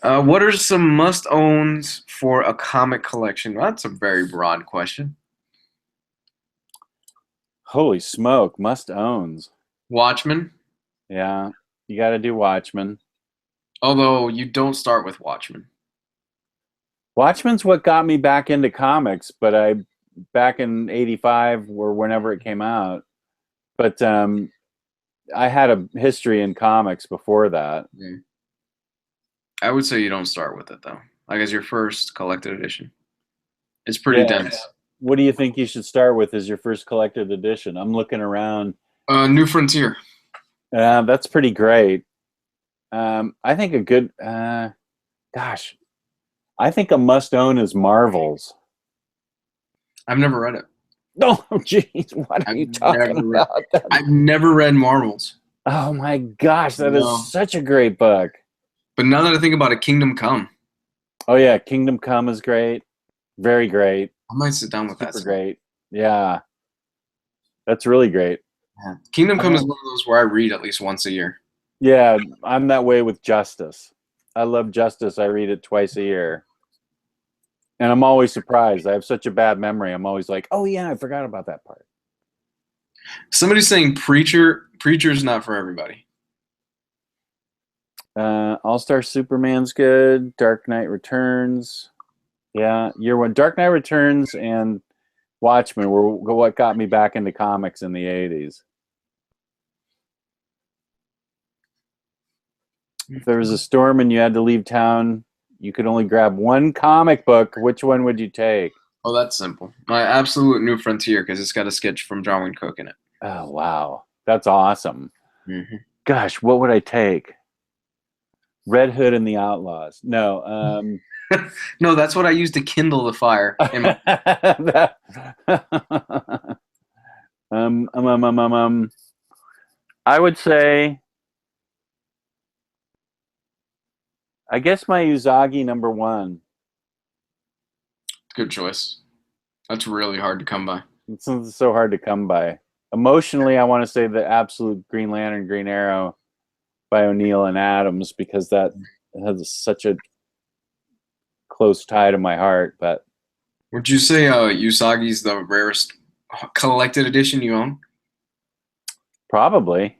S1: What are some must-owns for a comic collection? That's a very broad question.
S2: Holy smoke, must owns.
S1: Watchmen,
S2: Yeah, you got to do Watchmen.
S1: although you don't start with Watchmen.
S2: Watchmen's what got me back into comics, but back in '85 or whenever it came out. But I had a history in comics before that.
S1: Mm. I would say you don't start with it though. Like as your first collected edition. It's pretty
S2: Yeah.
S1: dense.
S2: What do you think you should start with as your first collected edition? I'm looking around.
S1: New Frontier.
S2: That's pretty great. I think a good, gosh, I think a must own is Marvels.
S1: I've never read it.
S2: Oh, jeez, what are you talking about?
S1: I've never read Marvels.
S2: Oh my gosh, that
S1: No.
S2: is such a great book.
S1: But now that I think about it, Kingdom Come.
S2: Oh yeah, Kingdom Come is great. Very great.
S1: I might sit down with that.
S2: Super great. Yeah. That's really great.
S1: Yeah. Kingdom Come is one of those where I read at least once a year.
S2: Yeah, I'm that way with Justice. I love Justice. I read it twice a year. And I'm always surprised. I have such a bad memory. I'm always like, oh yeah, I forgot about that part.
S1: Somebody's saying Preacher. Preacher's not for everybody.
S2: All-Star Superman's good. Dark Knight Returns. Yeah, year one. Dark Knight Returns and Watchmen were what got me back into comics in the 80s. If there was a storm and you had to leave town, you could only grab one comic book. Which one would you take?
S1: Oh, that's simple. My absolute New Frontier because it's got a sketch from Darwin Cook in it.
S2: Oh, wow. That's awesome.
S1: Mm-hmm.
S2: Gosh, what would I take? Red Hood and the Outlaws. No.
S1: No, that's what I used to kindle the fire.
S2: I would say, I guess my Uzagi #1.
S1: Good choice. That's really hard to come by.
S2: It's so hard to come by. Emotionally, I want to say the absolute Green Lantern, Green Arrow by O'Neill and Adams because that has such a close tie to my heart. But
S1: would you say Usagi's the rarest collected edition you own?
S2: Probably.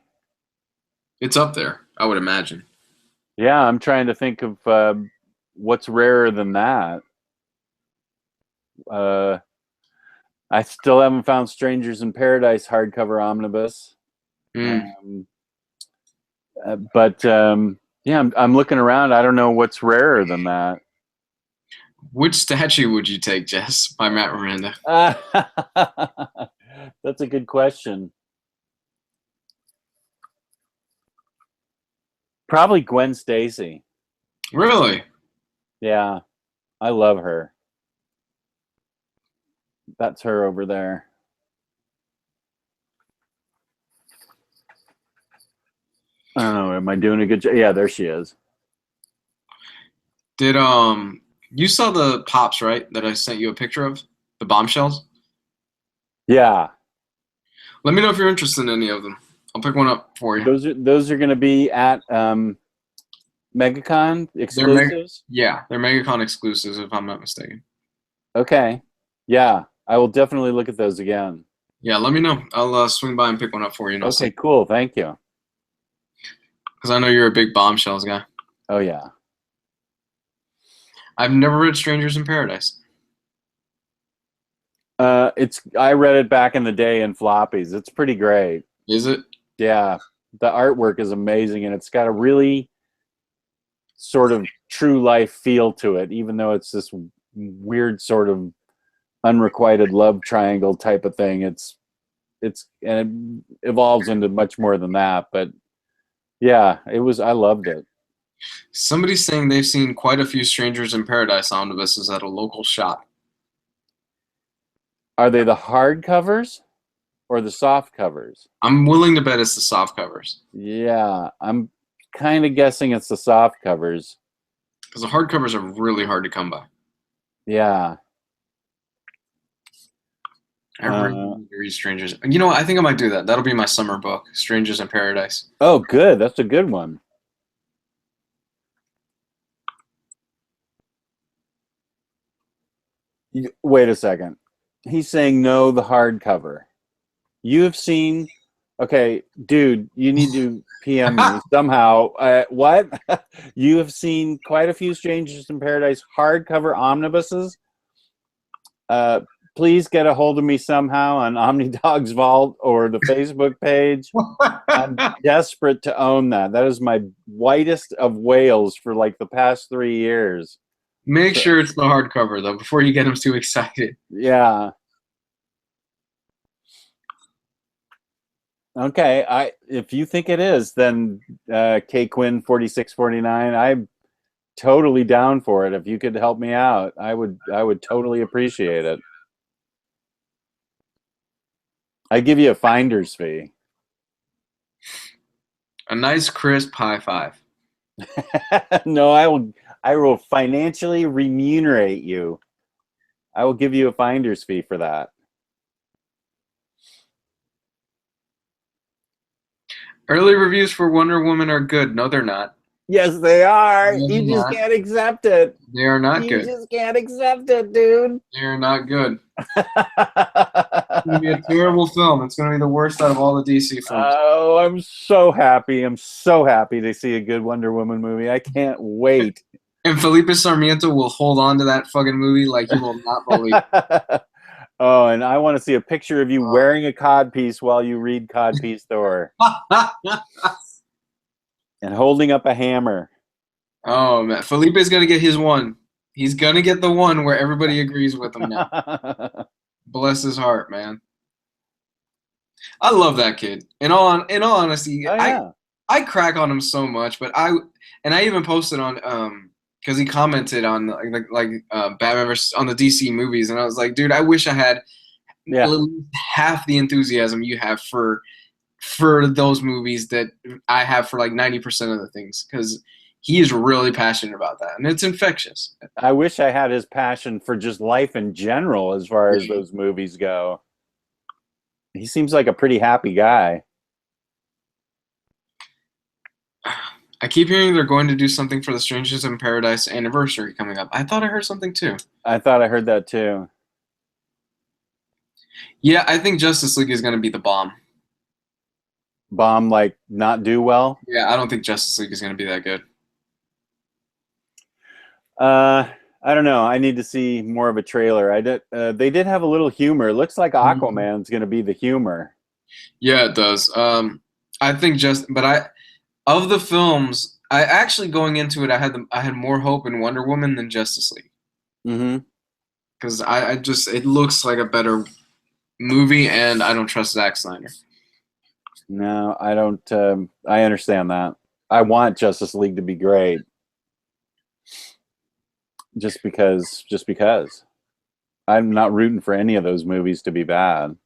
S1: It's up there, I would imagine.
S2: Yeah, I'm trying to think of what's rarer than that. I still haven't found Strangers in Paradise hardcover omnibus.
S1: Mm.
S2: But yeah, I'm looking around. I don't know what's rarer than that.
S1: Which statue would you take, Jess, by Matt Miranda?
S2: That's a good question. Probably Gwen Stacy.
S1: Really?
S2: Yeah, I love her. That's her over there. I don't know. Am I doing a good job? Yeah, there she is.
S1: Did you saw the pops, right? That I sent you a picture of the bombshells.
S2: Yeah.
S1: Let me know if you're interested in any of them. I'll pick one up for you.
S2: Those are going to be at MegaCon exclusives.
S1: They're MegaCon exclusives, if I'm not mistaken.
S2: Okay. Yeah, I will definitely look at those again.
S1: Yeah, let me know. I'll swing by and pick one up for you.
S2: Okay, cool. Thank you.
S1: Because I know you're a big bombshells guy.
S2: Oh yeah.
S1: I've never read Strangers in Paradise.
S2: I read it back in the day in floppies. It's pretty great.
S1: Is it?
S2: Yeah, the artwork is amazing, and it's got a really sort of true life feel to it, even though it's this weird sort of unrequited love triangle type of thing. And it evolves into much more than that. But yeah, I loved it.
S1: Somebody's saying they've seen quite a few Strangers in Paradise omnibuses at a local shop.
S2: Are they the hard covers or the soft covers?
S1: I'm willing to bet it's the soft covers.
S2: Yeah, I'm kind of guessing it's the soft covers.
S1: Because the hard covers are really hard to come by.
S2: Yeah.
S1: I really need to read Strangers. You know what? I think I might do that. That'll be my summer book, Strangers in Paradise.
S2: Oh, good. That's a good one. Wait a second. He's saying no, the hardcover. You have seen... Okay, dude, you need to PM me somehow. What? You have seen quite a few Strangers in Paradise hardcover omnibuses? Please get a hold of me somehow on OmniDog's Vault or the Facebook page. I'm desperate to own that. That is my whitest of whales for like the past 3 years.
S1: Make sure it's the hardcover, though, before you get him too excited.
S2: Yeah. Okay, if you think it is, then K Quinn 4649, I'm totally down for it. If you could help me out, I would totally appreciate it. I give you a finder's fee.
S1: A nice crisp high five.
S2: No, I will financially remunerate you. I will give you a finder's fee for that.
S1: Early reviews for Wonder Woman are good. No, they're not.
S2: Yes, they are.
S1: No,
S2: You
S1: they're
S2: just
S1: not.
S2: can't accept it.
S1: They are not
S2: You
S1: good.
S2: just can't accept it, dude.
S1: They are not good. It's going to be a terrible film. It's going to be the worst out of all the DC films.
S2: Oh, I'm so happy. I'm so happy to see a good Wonder Woman movie. I can't wait.
S1: And Felipe Sarmiento will hold on to that fucking movie like you will not believe.
S2: Oh, and I want to see a picture of you wearing a codpiece while you read Codpiece Thor. And holding up a hammer.
S1: Oh, man. Felipe's going to get his one. He's going to get the one where everybody agrees with him now. Bless his heart, man. I love that kid. In all honesty,
S2: Oh, yeah.
S1: I crack on him so much, but I even posted on because he commented on Batman vs. on the DC movies, and I was like, dude, I wish I had at least half the enthusiasm you have for those movies that I have for like 90% of the things, because he is really passionate about that, and it's infectious.
S2: I wish I had his passion for just life in general as far as those movies go. He seems like a pretty happy guy.
S1: I keep hearing they're going to do something for the Strangers in Paradise anniversary coming up. I thought I heard something too.
S2: I thought I heard that too.
S1: Yeah, I think Justice League is going to be the bomb.
S2: Bomb, like not do well?
S1: Yeah, I don't think Justice League is going to be that good.
S2: I don't know. I need to see more of a trailer. They did have a little humor. It looks like Aquaman's going to be the humor.
S1: Yeah, it does. I think of the films, I actually going into it, I had more hope in Wonder Woman than Justice League.
S2: Mm-hmm.
S1: Because it looks like a better movie, and I don't trust Zack Snyder.
S2: No, I don't. I understand that. I want Justice League to be great. Just because. I'm not rooting for any of those movies to be bad.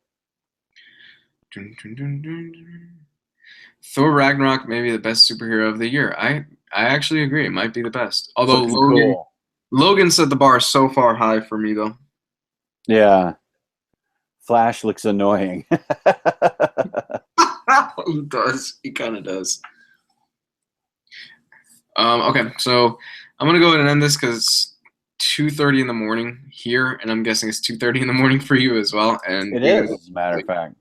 S1: Dun, dun, dun, dun, dun. Thor Ragnarok may be the best superhero of the year. I actually agree. It might be the best. Although Logan set the bar so far high for me, though.
S2: Yeah. Flash looks annoying.
S1: He does. He kind of does. Okay, so I'm going to go ahead and end this because it's 2:30 in the morning here, and I'm guessing it's 2:30 in the morning for you as well. And
S2: it is, as a matter of fact.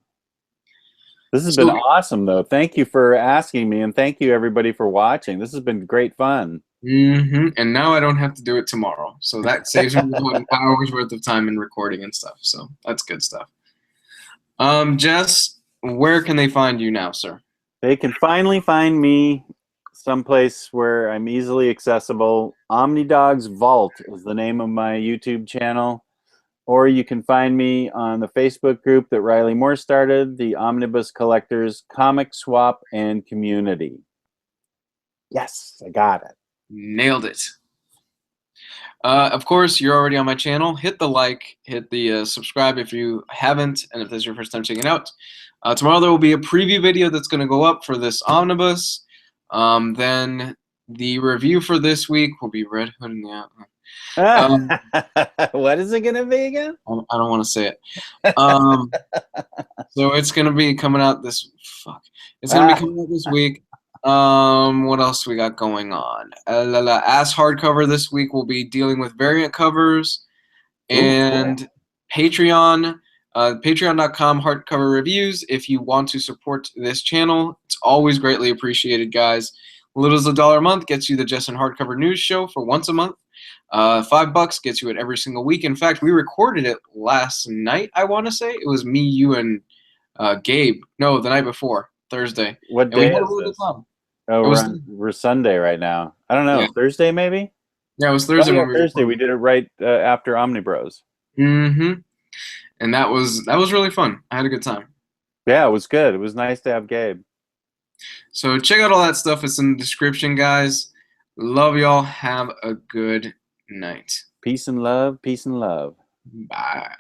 S2: This has been awesome, though. Thank you for asking me, and thank you, everybody, for watching. This has been great fun.
S1: And now I don't have to do it tomorrow, so that saves me about an hour's worth of time in recording and stuff. So that's good stuff. Jess, where can they find you now, sir?
S2: They can finally find me someplace where I'm easily accessible. Omnidog's Vault is the name of my YouTube channel. Or you can find me on the Facebook group that Riley Moore started, the Omnibus Collectors Comic Swap and Community. Yes, I got it.
S1: Nailed it. Of course, you're already on my channel. Hit the like, hit the subscribe if you haven't, and if this is your first time checking it out. Tomorrow there will be a preview video that's going to go up for this Omnibus. Then the review for this week will be Red Hood and the Outlaw.
S2: What is it going to be again?
S1: I don't want to say it. So it's going to be coming out this. It's going to be coming out this week. What else we got going on? As hardcover this week, we'll be dealing with variant covers and Patreon. Patreon.com hardcover reviews. If you want to support this channel, it's always greatly appreciated, guys. Little as $1 a month gets you the Jess and Hardcover news show for once a month. $5 gets you it every single week. In fact, we recorded it last night, I want to say. It was me, you, and Gabe. No, the night before, Thursday.
S2: What day is this? Oh, we're Sunday right now. I don't know. Yeah. Thursday, maybe?
S1: Yeah, it was Thursday.
S2: Oh, yeah, Thursday. We did it right after Omnibros.
S1: And that was really fun. I had a good time.
S2: Yeah, it was good. It was nice to have Gabe.
S1: So check out all that stuff. It's in the description, guys. Love y'all. Have a good night.
S2: Peace and love. Peace and love.
S1: Bye.